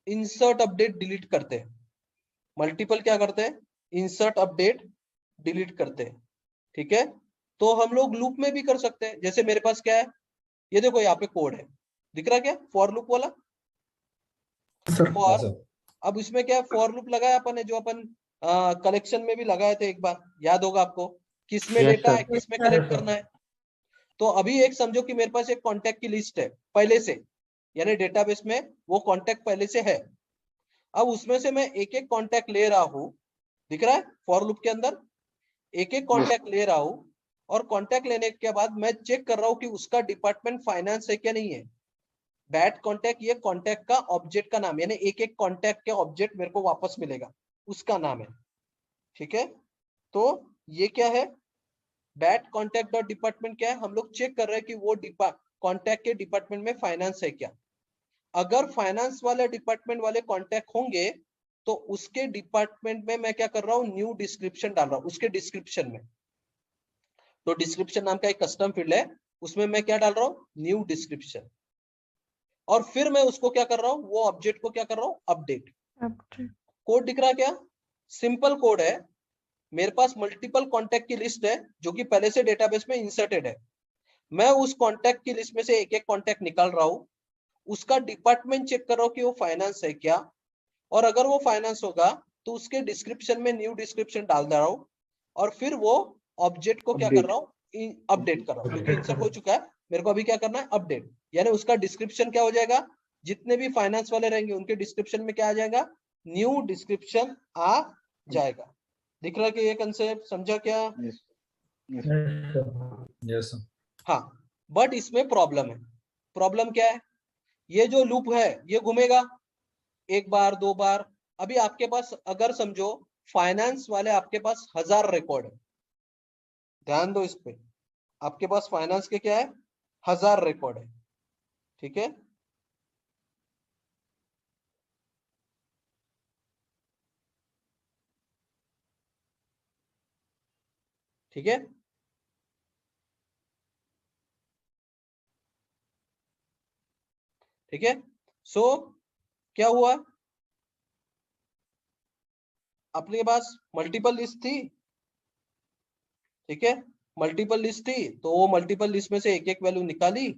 इंसर्ट अपडेट डिलीट करते हैं, मल्टीपल क्या करते हैं, इंसर्ट अपडेट डिलीट करते हैं। ठीक है, तो हम लोग लूप में भी कर सकते हैं। जैसे मेरे पास क्या है, ये देखो यहाँ पे कोड है, दिख रहा क्या, फॉर लूप वाला फॉर। अब इसमें क्या है, फॉर लूप लगाया अपन ने, जो अपन कलेक्शन में भी लगाए थे एक बार, याद होगा आपको, किसमें डेटा है किसमें कलेक्ट करना है। तो अभी एक समझो कि मेरे पास एक कॉन्टेक्ट की लिस्ट है पहले से, यानी डेटाबेस में वो कॉन्टेक्ट पहले से है। अब उसमें से मैं एक एक कॉन्टेक्ट ले रहा हूँ, दिख रहा है फॉर लूप के अंदर एक एक कॉन्टेक्ट ले रहा हूँ, और कॉन्टेक्ट लेने के बाद मैं चेक कर रहा हूँ कि उसका डिपार्टमेंट फाइनेंस है क्या नहीं है। बैट कॉन्टेक्ट, ये कॉन्टेक्ट का ऑब्जेक्ट का नाम, यानी एक एक कॉन्टेक्ट के ऑब्जेक्ट मेरे को वापस मिलेगा, उसका नाम है। ठीक है, तो ये क्या है, बैट कॉन्टेक्ट डॉट डिपार्टमेंट क्या है, हम लोग चेक कर रहे हैं कि वो कॉन्टेक्ट के डिपार्टमेंट में फाइनेंस है क्या। अगर फाइनेंस वाले डिपार्टमेंट वाले कॉन्टेक्ट होंगे तो उसके डिपार्टमेंट में मैं क्या कर रहा हूँ, न्यू डिस्क्रिप्शन डाल रहा हूँ उसके डिस्क्रिप्शन में। तो डिस्क्रिप्शन नाम का एक कस्टम फील्ड है, उसमें मैं क्या डाल रहा हूँ, न्यू डिस्क्रिप्शन। और फिर मैं उसको क्या कर रहा हूँ, वो ऑब्जेक्ट को क्या कर रहा हूँ, अपडेट। कोड दिख रहा है क्या, सिंपल कोड है। मेरे पास मल्टीपल कॉन्टेक्ट की लिस्ट है जो कि पहले से डेटाबेस में इंसर्टेड है। मैं उस कॉन्टेक्ट की लिस्ट में से एक एक कॉन्टेक्ट निकाल रहा हूँ, उसका डिपार्टमेंट चेक कर रहा हूँ कि वो फाइनेंस है क्या, और अगर वो फाइनेंस होगा तो उसके डिस्क्रिप्शन में न्यू डिस्क्रिप्शन डाल दे रहा हूँ, और फिर वो ऑब्जेक्ट को क्या कर रहा हूँ, अपडेट कर रहा हूँ, क्योंकि इंसर्ट हो चुका है, मेरे को अभी क्या करना है, अपडेट। यानी उसका डिस्क्रिप्शन क्या हो जाएगा, जितने भी फाइनेंस वाले रहेंगे उनके डिस्क्रिप्शन में क्या आ जाएगा, न्यू डिस्क्रिप्शन आ जाएगा। दिख रहा है कि ये कंसेप्ट समझा क्या? यस हाँ, बट इसमें प्रॉब्लम है। प्रॉब्लम क्या है? ये जो लूप है ये घूमेगा एक बार दो बार। अभी आपके पास अगर समझो फाइनेंस वाले आपके पास 1000 रिकॉर्ड है, ध्यान दो इस पे, आपके पास फाइनेंस के क्या है 1000 रिकॉर्ड है, ठीक है। ठीक है, ठीक है। सो क्या हुआ, अपने पास मल्टीपल लिस्ट थी, ठीक है, मल्टीपल लिस्ट थी, तो वो मल्टीपल लिस्ट में से एक एक वैल्यू निकाली,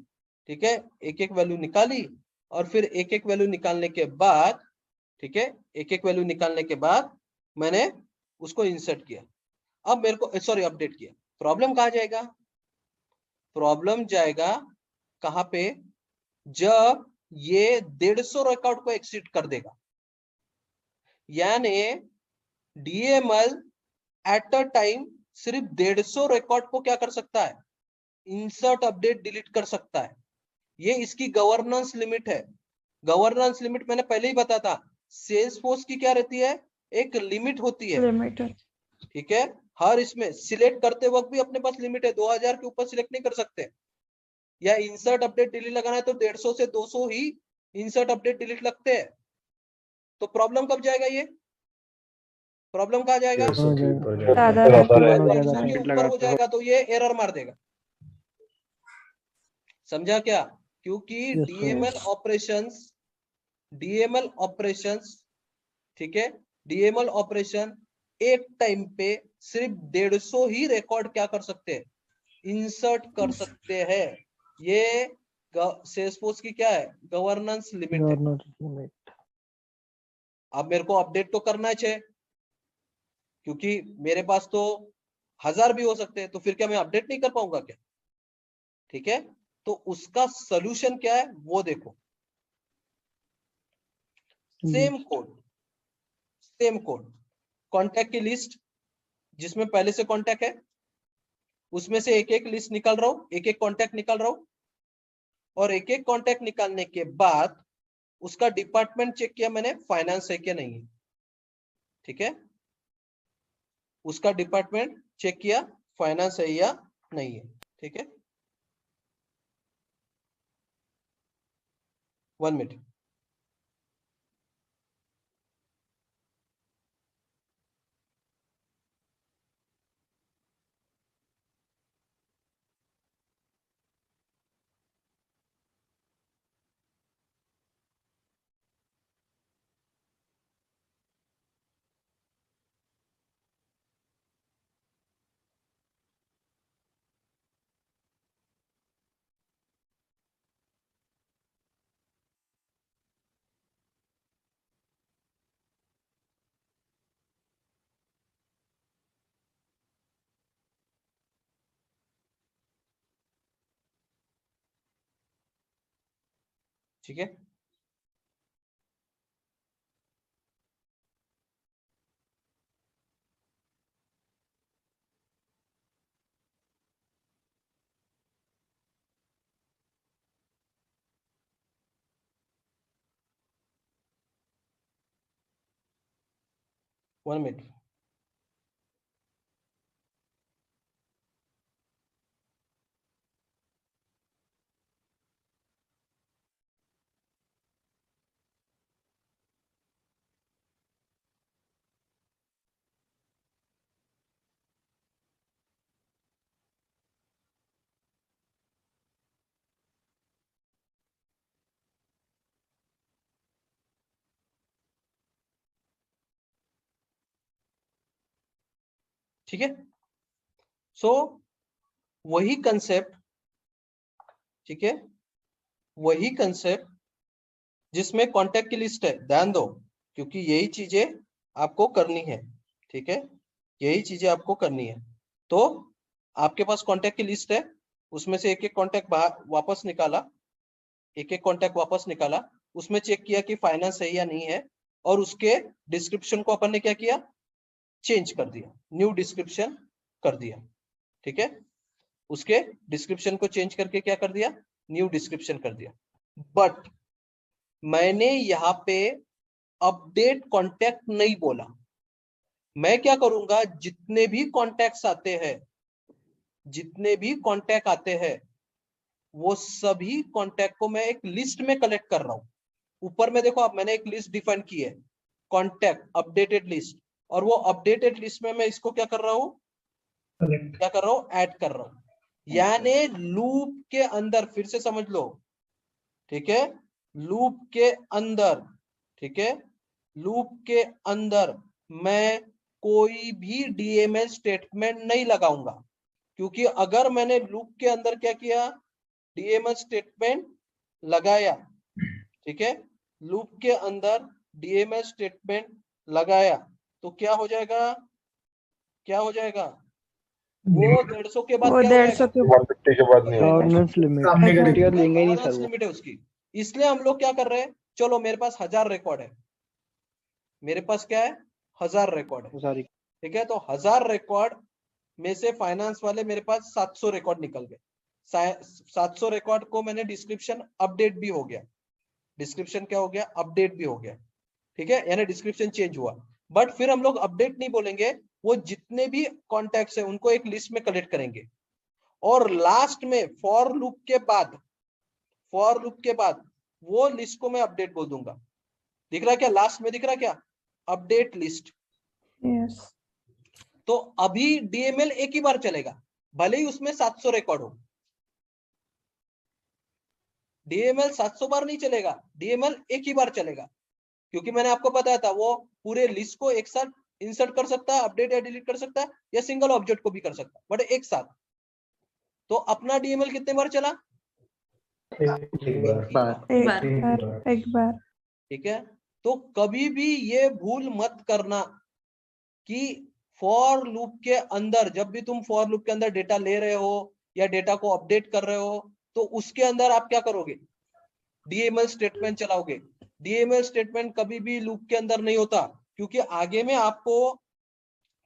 ठीक है, एक एक वैल्यू निकाली, और फिर एक एक वैल्यू निकालने के बाद, ठीक है, एक एक वैल्यू निकालने के बाद मैंने उसको इंसर्ट किया। अब मेरे को सॉरी अपडेट किया। प्रॉब्लम कहाँ जाएगा? प्रॉब्लम जाएगा कहाँ पे? जब ये 150 रिकॉर्ड को एक्सीड कर देगा, यानी डीएमएल एट अ टाइम सिर्फ 150 रिकॉर्ड को क्या कर सकता है? इंसर्ट अपडेट डिलीट कर सकता है। ये इसकी गवर्नेंस लिमिट है। गवर्नेंस लिमिट मैंने पहले ही बताया था, सेल्सफोर्स की क्या रहती है? एक लिमिट होती है, लिमिटेड। ठीक है। हर इसमें सिलेक्ट करते वक्त भी अपने पास लिमिट है, 2000 के ऊपर सिलेक्ट नहीं कर सकते। या इंसर्ट अपडेट डिलीट लगाना है तो 150 से 200 ही इंसर्ट अपडेट डिलीट लगते हैं। तो प्रॉब्लम कब जाएगा? ये प्रॉब्लम कहाँ जाएगा? 150 के ऊपर ज्यादा जाएगा। 51 हो 150 जाएगा, के लिमिट ऊपर हो लगाते जाएगा तो ये एरर मार देगा। समझा क्या? क्योंकि Yes, sir. डीएमएल ऑपरेशंस, ठीक है, डीएमएल ऑपरेशन एक टाइम पे सिर्फ 150 ही रिकॉर्ड क्या कर सकते हैं? इंसर्ट कर सकते हैं। ये सेल्सफोर्स की क्या है? गवर्नेंस लिमिट है। लिमिट। अब मेरे को अपडेट तो करना चाहिए, क्योंकि मेरे पास तो 1000 भी हो सकते हैं, तो फिर क्या मैं अपडेट नहीं कर पाऊंगा क्या? ठीक है, तो उसका सोल्यूशन क्या है वो देखो। Same code, same code, contact की लिस्ट जिसमें पहले से कॉन्टैक्ट है, उसमें से एक एक लिस्ट निकाल रहा हूं, एक एक कॉन्टैक्ट निकाल रहा हूं, और एक एक कॉन्टैक्ट निकालने के बाद उसका डिपार्टमेंट चेक किया मैंने, फाइनेंस है क्या नहीं है, ठीक है, उसका डिपार्टमेंट चेक किया फाइनेंस है या नहीं है, ठीक है। 1 मिनट। ठीक है, वन मिनट। ठीक है, सो वही कंसेप्ट, ठीक है, वही कंसेप्ट जिसमें कांटेक्ट की लिस्ट है, ध्यान दो, क्योंकि यही चीजें आपको करनी है, ठीक है, यही चीजें आपको करनी है। तो आपके पास कांटेक्ट की लिस्ट है, उसमें से एक एक कांटेक्ट वापस निकाला, एक एक कांटेक्ट वापस निकाला, उसमें चेक किया कि फाइनेंस है या नहीं है, और उसके डिस्क्रिप्शन को अपन ने क्या किया? चेंज कर दिया, न्यू डिस्क्रिप्शन कर दिया, ठीक है। उसके डिस्क्रिप्शन को चेंज करके क्या कर दिया, न्यू डिस्क्रिप्शन कर दिया। बट मैंने यहाँ पे अपडेट कॉन्टैक्ट नहीं बोला। मैं क्या करूंगा, जितने भी कॉन्टैक्ट्स आते हैं, जितने भी कॉन्टैक्ट आते हैं, वो सभी कॉन्टैक्ट को मैं एक लिस्ट में कलेक्ट कर रहा हूं। ऊपर में देखो, अब मैंने एक लिस्ट डिफाइन की है, कॉन्टैक्ट अपडेटेड लिस्ट, और वो अपडेटेड लिस्ट में मैं इसको क्या कर रहा हूँ, क्या कर रहा हूँ, ऐड कर रहा हूँ। यानी लूप के अंदर, फिर से समझ लो, ठीक है, लूप के अंदर, ठीक है, लूप के अंदर मैं कोई भी डीएमएल स्टेटमेंट नहीं लगाऊंगा, क्योंकि अगर मैंने लूप के अंदर क्या किया, डीएमएल स्टेटमेंट लगाया, ठीक है, लूप के अंदर डीएमएल स्टेटमेंट लगाया, तो क्या हो जाएगा, क्या हो जाएगा, वो 150 के बाद वो क्या हो 150 जाएगा, के 150 के बाद नहीं होगा। टॉलरेंस लिमिट सामने का लेंगे ही नहीं टॉलरेंस सर वो। लिमिट है उसकी। इसलिए हम लोग क्या कर रहे हैं, चलो मेरे पास 1000 रिकॉर्ड है, मेरे पास क्या है, 1000 रिकॉर्ड है, वो सारी ठीक है, तो 1000 रिकॉर्ड में से फाइनेंस वाले मेरे पास 700 रिकॉर्ड निकल गए। 700 रिकॉर्ड को मैंने डिस्क्रिप्शन अपडेट भी हो गया, डिस्क्रिप्शन क्या हो गया, अपडेट भी हो गया, ठीक है, यानी डिस्क्रिप्शन चेंज हुआ। बट फिर हम लोग अपडेट नहीं बोलेंगे, वो जितने भी कॉन्टैक्ट्स है उनको एक लिस्ट में कलेक्ट करेंगे, और लास्ट में फॉर लूप के बाद, फॉर लूप के बाद वो लिस्ट को मैं अपडेट बोल दूंगा। दिख रहा क्या, लास्ट में दिख रहा क्या, अपडेट लिस्ट। यस तो अभी डीएमएल एक ही बार चलेगा, भले ही उसमें 700 रिकॉर्ड हो, डीएमएल 700 बार नहीं चलेगा, डीएमएल एक ही बार चलेगा, क्योंकि मैंने आपको बताया था वो पूरे लिस्ट को एक साथ इंसर्ट कर सकता है, अपडेट या डिलीट कर सकता है, या सिंगल ऑब्जेक्ट को भी कर सकता है, बट एक साथ। तो अपना डीएमएल कितने बार चला, एक बार। एक बार ठीक है। तो कभी भी ये भूल मत करना कि फॉर लूप के अंदर, जब भी तुम फॉर लूप के अंदर डेटा ले रहे हो या डेटा को अपडेट कर रहे हो, तो उसके अंदर आप क्या करोगे, डीएमएल स्टेटमेंट चलाओगे। डीएमएल स्टेटमेंट कभी भी लूप के अंदर नहीं होता, क्योंकि आगे में आपको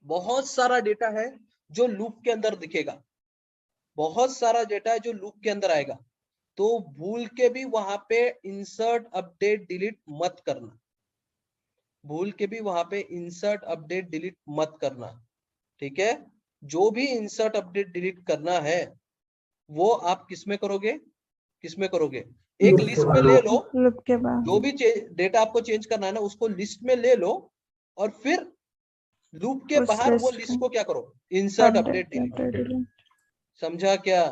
बहुत सारा डेटा है जो लूप के अंदर दिखेगा, बहुत सारा डेटा है जो लूप के अंदर आएगा, तो भूल के भी वहां पे इंसर्ट अपडेट डिलीट मत करना, भूल के भी वहां पे इंसर्ट अपडेट डिलीट मत करना, ठीक है। जो भी इंसर्ट अपडेट डिलीट करना है वो आप किसमें करोगे, किसमें करोगे, एक लिस्ट में ले लो, लूप के बाद जो भी डेटा आपको चेंज करना है ना उसको लिस्ट में ले लो, और फिर लूप के उस बाहर वो लिस्ट लिस्ट में को क्या करो, insert update update delete. Delete. समझा क्या,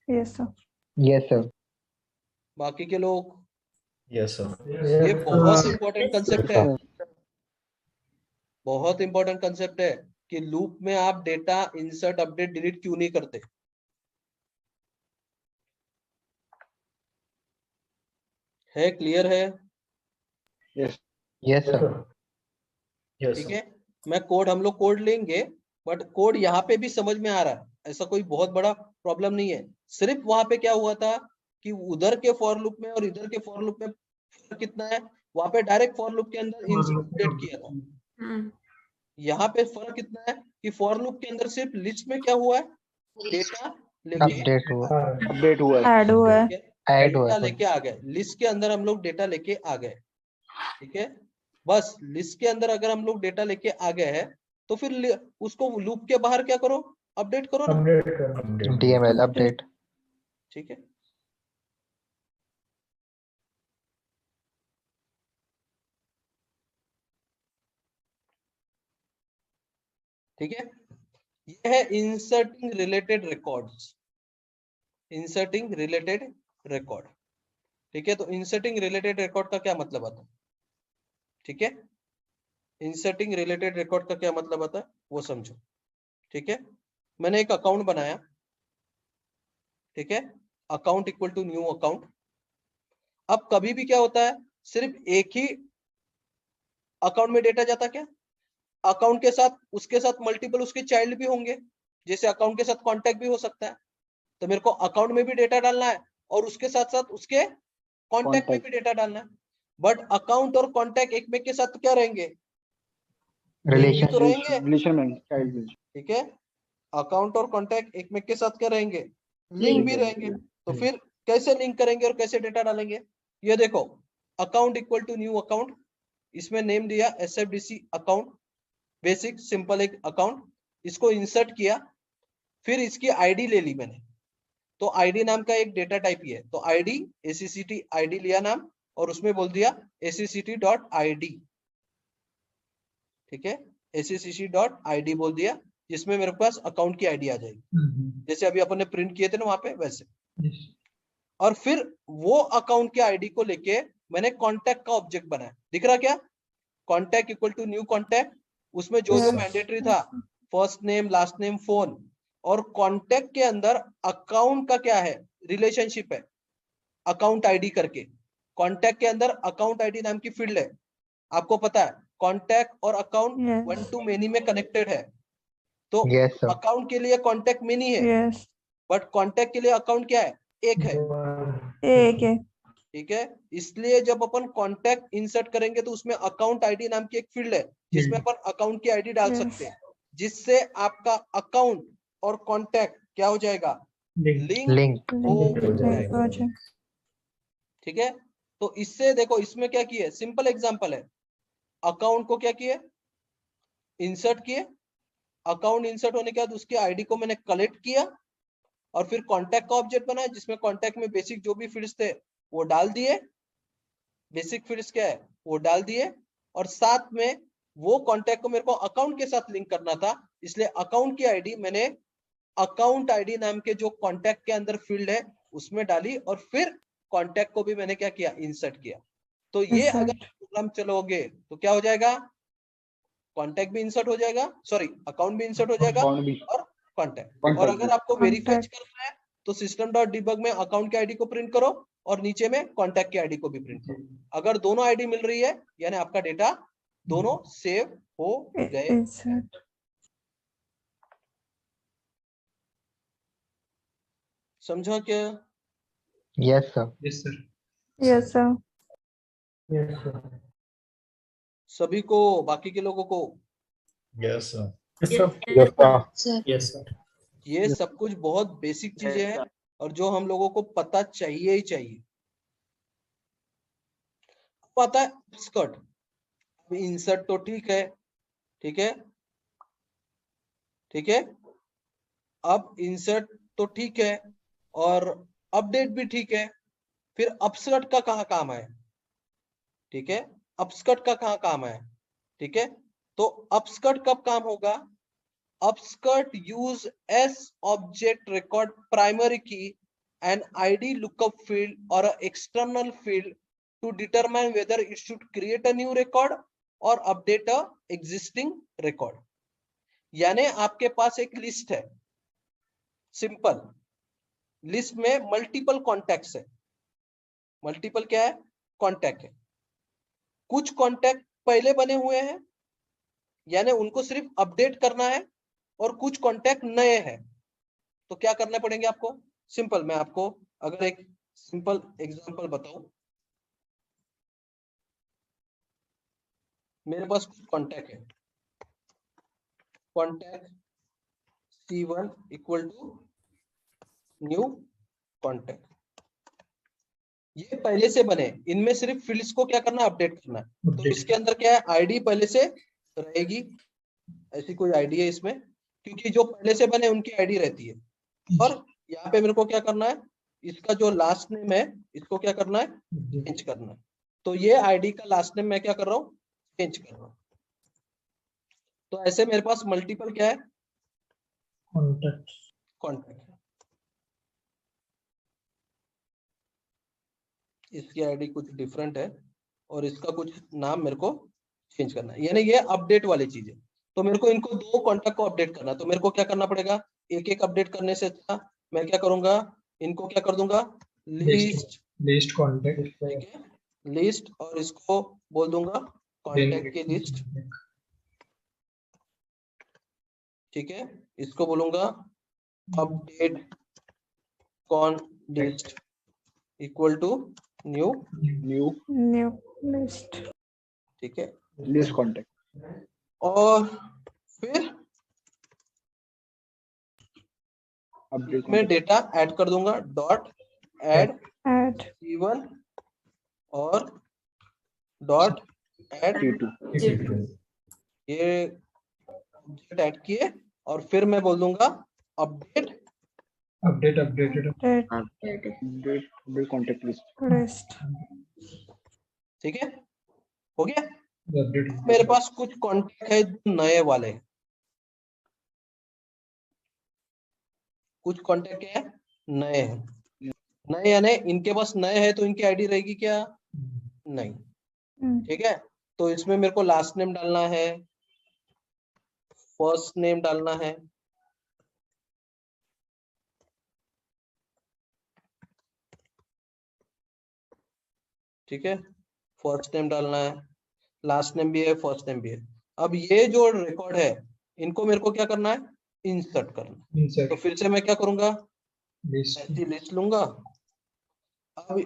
यस सर यस सर। बाकी के लोग, यस सर। ये बहुत इंपॉर्टेंट कंसेप्ट है, सर बहुत इंपॉर्टेंट कंसेप्ट है कि लूप में आप डेटा इंसर्ट अपडेट डिलीट क्यों नहीं करते। है, क्लियर है, यस यस सर। यस ठीक सर। है। मैं कोड, हम लोग कोड लेंगे, बट कोड यहाँ पे भी समझ में आ रहा है, ऐसा कोई बहुत बड़ा प्रॉब्लम नहीं है। सिर्फ वहां पे क्या हुआ था कि उधर के फॉर लूप में और इधर के फॉर लूप में फर्क कितना है, वहां पे डायरेक्ट फॉर लूप के अंदर इंसर्ट अपडेट किया था, यहाँ पे फर्क कितना है कि फॉर लूप के अंदर सिर्फ लिस्ट में क्या हुआ है, डेटा लेके अपडेट हुआ, अपडेट हुआ है, ऐड हुआ है। ऐड हुआ डेटा है। लेके आ गए, लिस्ट के अंदर हम लोग डेटा लेके आ गए, ठीक है। बस लिस्ट के अंदर अगर हम लोग डेटा लेके आ गए हैं, तो फिर उसको लूप के बाहर क्या करो, अपडेट करो ना, डीएमएल अपडेट। ठीक है। ठीक है, ये है inserting related records, inserting related record, ठीक है। तो इंसर्टिंग रिलेटेड रिकॉर्ड का क्या मतलब आता है, ठीक है, इंसर्टिंग रिलेटेड रिकॉर्ड का क्या मतलब आता है वो समझो, ठीक है। मैंने एक अकाउंट बनाया, ठीक है, account equal to new account. अब कभी भी क्या होता है, सिर्फ एक ही अकाउंट में डेटा जाता क्या, अकाउंट के साथ, उसके साथ मल्टीपल उसके चाइल्ड भी होंगे, जैसे अकाउंट के साथ कॉन्टैक्ट भी हो सकता है, तो मेरे को अकाउंट में भी डेटा डालना है और उसके साथ साथ उसके कॉन्टैक्ट में भी डेटा डालना है। बट अकाउंट और कॉन्टैक्ट एक में के साथ तो क्या रहेंगे, लिंक तो रहेंगे, रिलेशन में चाइल्ड। ठीक है। अकाउंट और कॉन्टैक्ट एक में के साथ क्या रहेंगे, लिंक भी रहेंगे। तो फिर कैसे लिंक करेंगे और कैसे डेटा डालेंगे, ये देखो account equal to new account, इसमें नेम दिया SFDC अकाउंट, बेसिक सिंपल एक अकाउंट, इसको इंसर्ट किया, फिर इसकी आईडी ले ली मैंने, तो आईडी नाम का एक डेटा टाइप ही है, तो आईडी ACCT आईडी लिया नाम और उसमें बोल दिया ACCT.id, ठीक है, ACCT.id बोल दिया, जिसमें मेरे पास अकाउंट की आईडी आ जाएगी, जैसे अभी अपन ने प्रिंट किए थे ना वहां पे वैसे। और फिर वो अकाउंट के आईडी को लेके मैंने कॉन्टैक्ट का ऑब्जेक्ट बनाया, दिख रहा क्या, contact equal to new contact, उसमें जो जो Yes. मैंडेटरी था first name last name phone, और कॉन्टैक्ट के अंदर अकाउंट का क्या है रिलेशनशिप है, अकाउंट आईडी करके, कॉन्टैक्ट के अंदर अकाउंट आईडी नाम की फील्ड है, आपको पता है कॉन्टैक्ट और अकाउंट Yes. 1 to many में कनेक्टेड है, तो Yes, sir. अकाउंट के लिए कॉन्टैक्ट मेनी है, Yes. बट कॉन्टैक्ट के लिए अकाउंट क्या है, एक है, एक है। ठीक है। इसलिए जब अपन कॉन्टैक्ट इंसर्ट करेंगे तो उसमें अकाउंट आईडी नाम की एक फील्ड है जिसमें अपन अकाउंट की आईडी डाल Yes. सकते हैं, जिससे आपका अकाउंट और कॉन्टैक्ट क्या हो जाएगा, लिंक Link. हो लिंक जाएगा, हो जाए। ठीक है। तो इससे देखो इसमें क्या किए, सिंपल एग्जांपल है, अकाउंट को क्या किए, इंसर्ट किए, अकाउंट इंसर्ट होने के बाद उसकी आईडी को मैंने कलेक्ट किया और फिर कॉन्टैक्ट का ऑब्जेक्ट बनाया जिसमें कॉन्टैक्ट में बेसिक जो भी फील्ड्स थे वो डाल दिए, बेसिक फील्ड्स क्या है वो डाल दिए, और साथ में वो कॉन्टैक्ट को मेरे को अकाउंट के साथ लिंक करना था, इसलिए अकाउंट की आईडी मैंने अकाउंट आईडी नाम के जो कॉन्टैक्ट के अंदर फील्ड है उसमें डाली, और फिर कॉन्टैक्ट को भी मैंने क्या किया, इंसर्ट किया। तो ये अगर Insert. प्रोग्राम चलोगे तो क्या हो जाएगा, कॉन्टैक्ट भी इंसर्ट हो जाएगा, सॉरी अकाउंट भी इंसर्ट हो जाएगा Account भी. और कॉन्टैक्ट, Contact और अगर भी. आपको वेरीफाई Contact. करना है तो system.debug में अकाउंट की आईडी को प्रिंट करो और नीचे में कॉन्टैक्ट की आईडी को भी प्रिंट करो, अगर दोनों आईडी मिल रही है यानी आपका डेटा दोनों सेव हो गए। Insert. समझा क्या, Yes, sir. Yes, sir. Yes, sir. Yes, sir. सभी को, बाकी के लोगों को Yes, sir. Yes, sir. Yes, sir. Yes, sir. ये सब कुछ बहुत बेसिक चीजें हैं और जो हम लोगों को पता चाहिए ही चाहिए। पता है स्कर्ट, इंसर्ट तो ठीक है, ठीक है, ठीक है, अब इंसर्ट तो ठीक है और अपडेट भी ठीक है, फिर अपस्कर्ट का कहाँ काम है, ठीक है, अपस्कर्ट का कहाँ काम है, ठीक है। तो अपस्कर्ट कब काम होगा, upskirt use s object record primary key an id lookup field or an external field to determine whether it should create a new record or update a existing record। यानी आपके पास एक लिस्ट है, सिंपल लिस्ट में मल्टीपल कॉन्टैक्ट्स है, मल्टीपल क्या है, कॉन्टैक्ट है, कुछ कॉन्टैक्ट पहले बने हुए हैं यानी उनको सिर्फ अपडेट करना है, और कुछ कॉन्टैक्ट नए हैं, तो क्या करने पड़ेंगे आपको, सिंपल मैं आपको अगर एक सिंपल एग्जांपल बताऊं, मेरे पास कुछ कॉन्टैक्ट है, contact C1 equal to new contact, ये पहले से बने, इनमें सिर्फ फील्ड्स को क्या करना है, अपडेट करना है, तो इसके अंदर क्या है, आईडी पहले से रहेगी, ऐसी कोई आईडी है इसमें, क्योंकि जो पहले से बने उनकी आईडी रहती है, और यहाँ पे मेरे को क्या करना है, इसका जो लास्ट नेम है इसको क्या करना है, चेंज करना है, तो ये आईडी का लास्ट नेम मैं क्या कर रहा हूँ, चेंज कर रहा हूँ। तो ऐसे मेरे पास मल्टीपल क्या है, कॉन्टैक्ट, इसकी आईडी कुछ डिफरेंट है और इसका कुछ नाम मेरे को चेंज करना है, यानी ये अपडेट वाली चीज है। तो मेरे को इनको दो कॉन्टैक्ट को अपडेट करना है, तो मेरे को क्या करना पड़ेगा, एक एक अपडेट करने से अच्छा मैं क्या करूंगा, इनको क्या कर दूंगा, लिस्ट कॉन्टैक्ट, ठीक है, लिस्ट, और इसको बोल दूंगा कॉन्टैक्ट की लिस्ट, ठीक है, इसको बोलूंगा update con list equal to new list, ठीक है, List contact. और फिर अपडेट मैं डेटा ऐड कर दूंगा, डॉट ऐड Add. C1 और डॉट ऐड C2 ये ऑब्जेक्ट ऐड किए और फिर मैं बोल दूंगा update updated update contact list. List. ठीक है, हो गया। update मेरे पास कुछ कॉन्टेक्ट है जो नए वाले हैं, कुछ कॉन्टेक्ट है नए हैं, नए यानी इनके पास नए हैं तो इनकी आईडी रहेगी क्या? नहीं। ठीक है, तो इसमें मेरे को लास्ट नेम डालना है, फर्स्ट नेम डालना है, ठीक है, फर्स्ट नेम डालना है, लास्ट नेम भी है, फर्स्ट नेम भी है। अब ये जो रिकॉर्ड है इनको मेरे को क्या करना है? इंसर्ट करना है। insert तो फिर से मैं क्या करूंगा? list ऐसी लिस्ट लूंगा। अब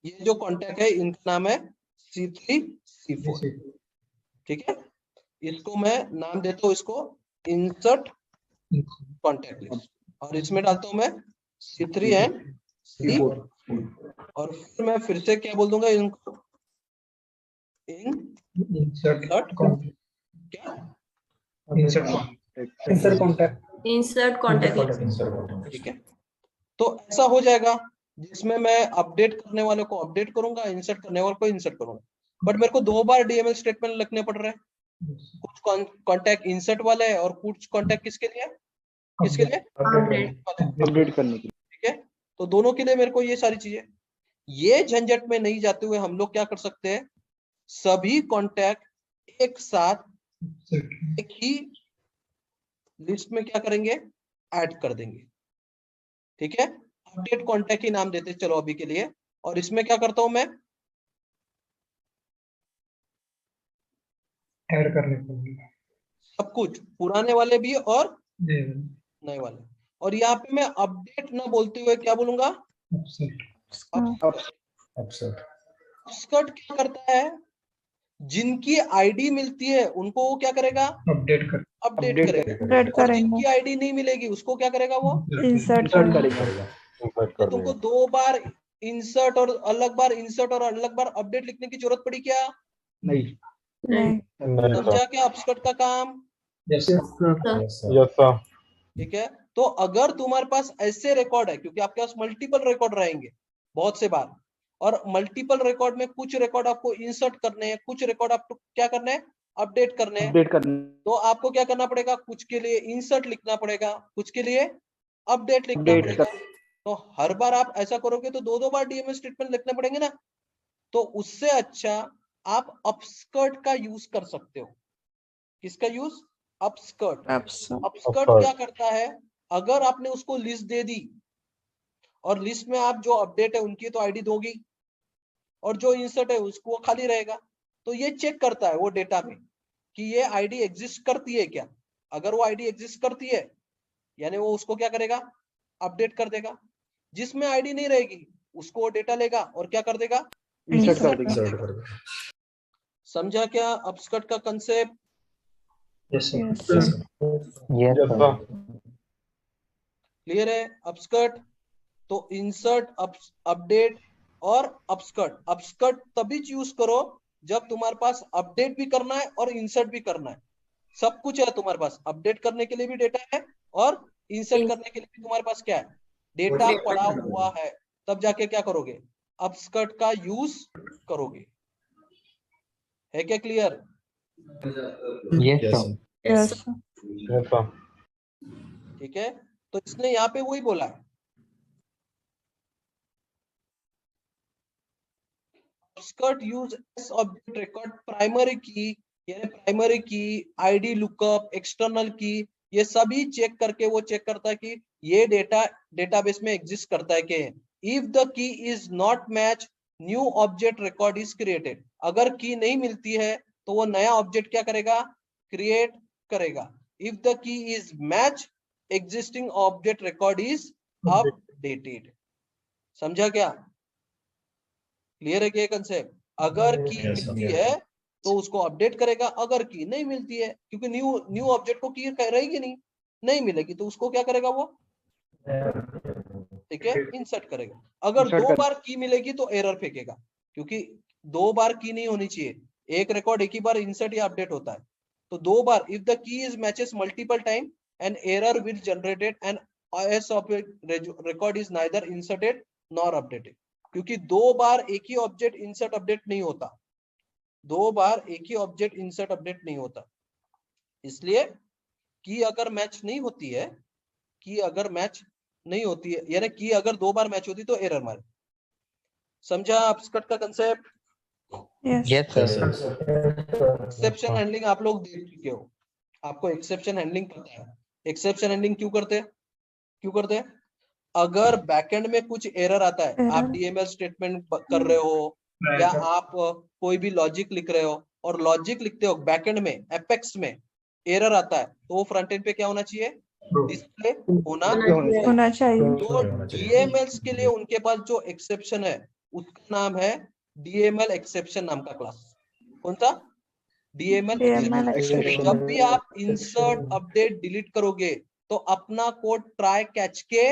ये जो कॉन्टेक्ट है इनका नाम है C3 C4, ठीक है। इसको मैं नाम देता हूँ, इसको इंसर्ट कॉन्टेक्ट लिस्ट, और इसमें डालता हूँ मैं C3 एंड C4, और फिर मैं फिर से क्या बोल दूंगा इनको? insert Insert contact क्या? insert contact insert contact. ठीक है, तो ऐसा हो जाएगा जिसमें मैं अपडेट करने वाले को अपडेट करूंगा, इंसर्ट करने वाले को इंसर्ट करूंगा। बट मेरे को 2 बार डीएमएल स्टेटमेंट लिखने पड़ रहे हैं, कुछ कॉन्टेक्ट इंसर्ट वाले है और कुछ कॉन्टेक्ट किसके लिए? किसके लिए? अपडेट करने के लिए। ठीक है, तो दोनों के लिए मेरे को ये सारी चीजें, ये झंझट में नहीं जाते हुए हम लोग क्या कर सकते हैं? सभी कॉन्टेक्ट एक साथ एक ही लिस्ट में क्या करेंगे? ऐड कर देंगे। ठीक है, अपडेट कॉन्टेक्ट ही नाम देते चलो अभी के लिए, और इसमें क्या करता हूं मैं? ऐड करने के लिए सब कुछ, पुराने वाले भी और जी नए वाले। और यहाँ पे मैं अपडेट ना बोलते हुए क्या बोलूंगा? upset अपस्कर्ट क्या करता है? जिनकी आईडी मिलती है उनको वो क्या करेगा? अपडेट कर अपडेट Update करेगा। Add और करेंगे. जिनकी आईडी नहीं मिलेगी उसको क्या करेगा? वो Insert इंसर्ट करेंगे. करेगा। तो तुमको 2 बार इंसर्ट और अलग बार इंसर्ट और अलग बार अपडेट लिखने की जरूरत पड़ी क्या? नहीं, नहीं. समझा क्या अपस्कर्ट का काम? yes ठीक है, तो अगर तुम्हारे पास ऐसे रिकॉर्ड है, क्योंकि आपके पास मल्टीपल रिकॉर्ड रहेंगे बहुत से बार, और मल्टीपल रिकॉर्ड में कुछ रिकॉर्ड आपको इंसर्ट करने हैं, कुछ रिकॉर्ड आपको क्या करने हैं? अपडेट करने हैं। अपडेट करने। तो आपको क्या करना पड़ेगा? कुछ के लिए इंसर्ट लिखना पड़ेगा, कुछ के लिए अपडेट लिखना अपडेट पड़ेगा। तो हर बार आप ऐसा करोगे तो 2 बार डीएमएल स्टेटमेंट लिखने पड़ेंगे ना। तो उससे अच्छा आप अपस्कर्ट का यूज कर सकते हो। किसका यूज? अपस्कर्ट। अपस्कर्ट क्या करता है? अगर आपने उसको लिस्ट दे दी और लिस्ट में आप जो अपडेट है उनकी तो आईडी दोगी, और जो इंसर्ट है उसको वो खाली रहेगा, तो ये चेक करता है वो डेटा में कि ये आईडी एग्जिस्ट करती है क्या। अगर वो आईडी एग्जिस्ट करती है यानी वो उसको क्या करेगा? अपडेट कर देगा। जिसमें आईडी नहीं रहेगी उसको वो डेटा लेगा और क्या कर देगा? इंसर्ट कर Insert देगा। देगा। समझा क्या अपस्कर्ट का concept? yes sir Yes, sir. Clear है? अपस्कर्ट तो इंसर्ट, अपडेट और अपस्कर्ट। अपस्कर्ट तभी यूज करो जब तुम्हारे पास अपडेट भी करना है और इंसर्ट भी करना है। सब कुछ है तुम्हारे पास, अपडेट करने के लिए भी डेटा है और इंसर्ट करने के लिए भी तुम्हारे पास क्या है? डेटा पड़ा हुआ है। तब जाके क्या करोगे? अपस्कर्ट का यूज करोगे। है क्या क्लियर? Yes, sir. ठीक है, तो इसने यहाँ पे वही बोला है, upsert uses sObject record primary key, यानी प्राइमरी की, आईडी लुकअप, एक्सटर्नल की, ये सभी चेक करके वो चेक करता है कि ये डेटा डेटाबेस में एग्जिस्ट करता है कि if the key is not match new object record is created. अगर की नहीं मिलती है तो वो नया ऑब्जेक्ट क्या करेगा? क्रिएट करेगा। If the key is match existing object record is updated. समझा क्या? क्लियर है क्या कंसेप्ट? अगर की मिलती है तो उसको अपडेट करेगा, अगर की नहीं मिलती है, क्योंकि न्यू ऑब्जेक्ट को की रहेगी नहीं, नहीं मिलेगी तो उसको क्या करेगा वो, ठीक है, इंसर्ट करेगा। अगर Insert दो कर- बार की मिलेगी तो एरर फेंकेगा, क्योंकि 2 बार की नहीं होनी चाहिए, एक रिकॉर्ड एक ही बार इंसर्ट या अपडेट होता है। तो 2 बार, if the key is matches multiple time an error will generated and s of record is neither inserted nor updated. क्योंकि 2 बार एक ही ऑब्जेक्ट इंसर्ट अपडेट नहीं होता, 2 बार एक ही ऑब्जेक्ट इंसर्ट अपडेट नहीं होता। इसलिए की अगर मैच नहीं होती है, की अगर मैच नहीं होती है, यानी की अगर 2 बार मैच होती तो एरर मारे। समझा आप स्कट का concept? Yes. Yes, sir. Exception handling आप लोग देख चुके हो, आपको एक्सेप्शन हैंडलिंग पता है। एक्सेप्शन हैंडलिंग क्यों करते हैं, क्यों करते हैं? अगर बैकएंड में कुछ एरर आता है, आप Error. डीएमएल स्टेटमेंट कर रहे हो या आप कोई भी लॉजिक लिख रहे हो और लॉजिक लिखते हो बैकएंड में, एपेक्स में एरर आता है, तो वो फ्रंट एंड पे क्या होना चाहिए, डिस्प्ले होना चाहिए। होना चाहिए। तो डीएमएल्स के लिए उनके पास जो एक्सेप्शन है उसका नाम है डीएमएल एक्सेप्शन नाम का क्लास। कौन सा? DML DML exception. exception. जब भी आप इंसर्ट अपडेट डिलीट करोगे तो अपना कोड ट्राई कैच के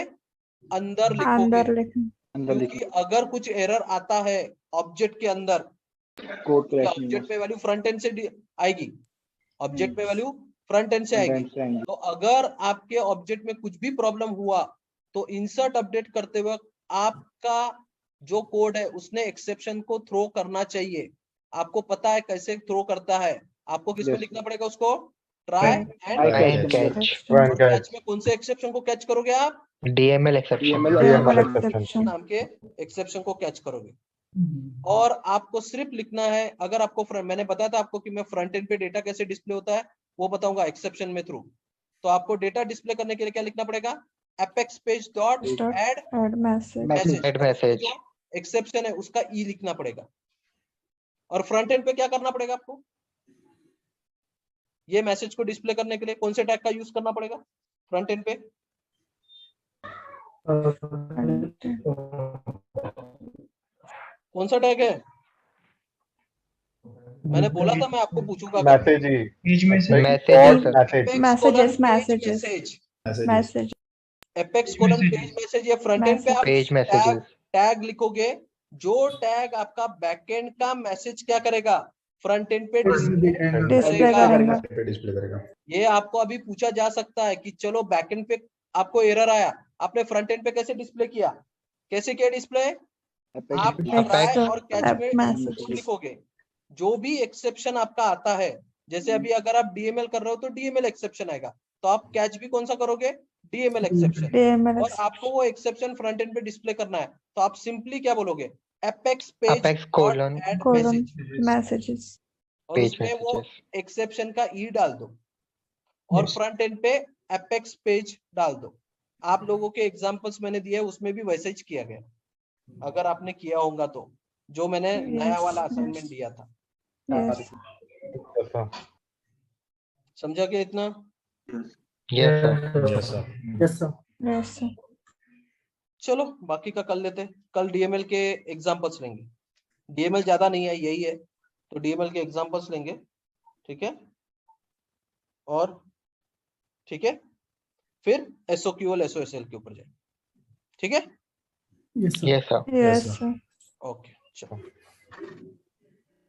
अंदर लिखोगे, अंदर लिखना। अंदर क्योंकि अगर कुछ एरर आता है ऑब्जेक्ट के अंदर, कोड क्रैश नहीं ऑब्जेक्ट में वैल्यू फ्रंट एंड से आएगी, ऑब्जेक्ट में वैल्यू फ्रंट एंड से आएगी। हो तो अगर आपके ऑब्जेक्ट में कुछ भी प्रॉब्लम हुआ तो इंसर्ट अपडेट करते वक्त आपका जो कोड है उसने एक्सेप्शन को थ्रो करना चाहिए। आपको पता है कैसे थ्रो करता है, आपको किसमें Yes. लिखना पड़ेगा उसको, try and Try Try and catch. catch. और कैच में कौन से एक्सेप्शन को कैच करोगे आप, DML exception. DML exception. नाम के एक्सेप्शन को कैच करोगे। और आपको सिर्फ लिखना है, अगर आपको मैंने बताया था आपको कि मैं फ्रंट एंड पे डेटा कैसे डिस्प्ले होता है वो बताऊंगा एक्सेप्शन में थ्रू। तो आपको डेटा डिस्प्ले करने के लिए क्या लिखना पड़ेगा, Apex page dot Dot add add message. Message, Add message. जो एक्सेप्शन है उसका ई लिखना पड़ेगा। और फ्रंट एंड पे क्या करना पड़ेगा आपको, ये मैसेज को डिस्प्ले करने के लिए कौन से टैग का यूज करना पड़ेगा फ्रंट एंड पे, कौन सा टैग है? मैंने बोला था मैं आपको पूछूंगा मैसेज ही Message है sir. Messages, messages. Message. Apex colon page message या फ्रंट एंड पे आप Page messages. टैग लिखोगे, जो टैग आपका बैकएंड का मैसेज क्या करेगा, फ्रंट एंड पे Display करेगा। ये आपको अभी पूछा जा सकता है कि चलो बैकएंड पे आपको एरर आया, आपने फ्रंट एंड पे कैसे डिस्प्ले किया, कैसे किया डिस्प्ले, आप ट्राई और कैच में message. लिखोगे। जो भी एक्सेप्शन आपका आता है, जैसे अभी अगर आप डीएमएल कर रहे हो तो डीएमएल एक्सेप्शन आएगा, तो आप कैच भी कौन सा करोगे, डीएमएल एक्सेप्शन। DML और आपको वो एक्सेप्शन फ्रंट एंड पे डिस्प्ले करना है, तो आप सिंपली क्या बोलोगे, Apex page Apex colon add colon message, messages. और page उसमें वो messages. एक्सेप्शन का ई डाल दो और फ्रंट एंड पे एपेक्स पेज डाल दो। आप लोगों के एग्जांपल्स मैंने दिए उसमें भी वैसे ही किया गया, अगर आपने किया होगा तो, जो मैंने नया वाला असाइनमेंट दिया था। Yes. समझा क्या इतना? Yes sir. Yes, sir. चलो बाकी का कर लेते हैं, कल डीएमएल के एग्जांपल्स लेंगे। डीएमएल ज्यादा नहीं है, यही है, तो डीएमएल के एग्जांपल्स लेंगे, ठीक है। और ठीक है, फिर एसओक्यूएल एसओएसएल के ऊपर जाएंगे, ठीक है। Yes sir. Yes, sir. Okay चलो।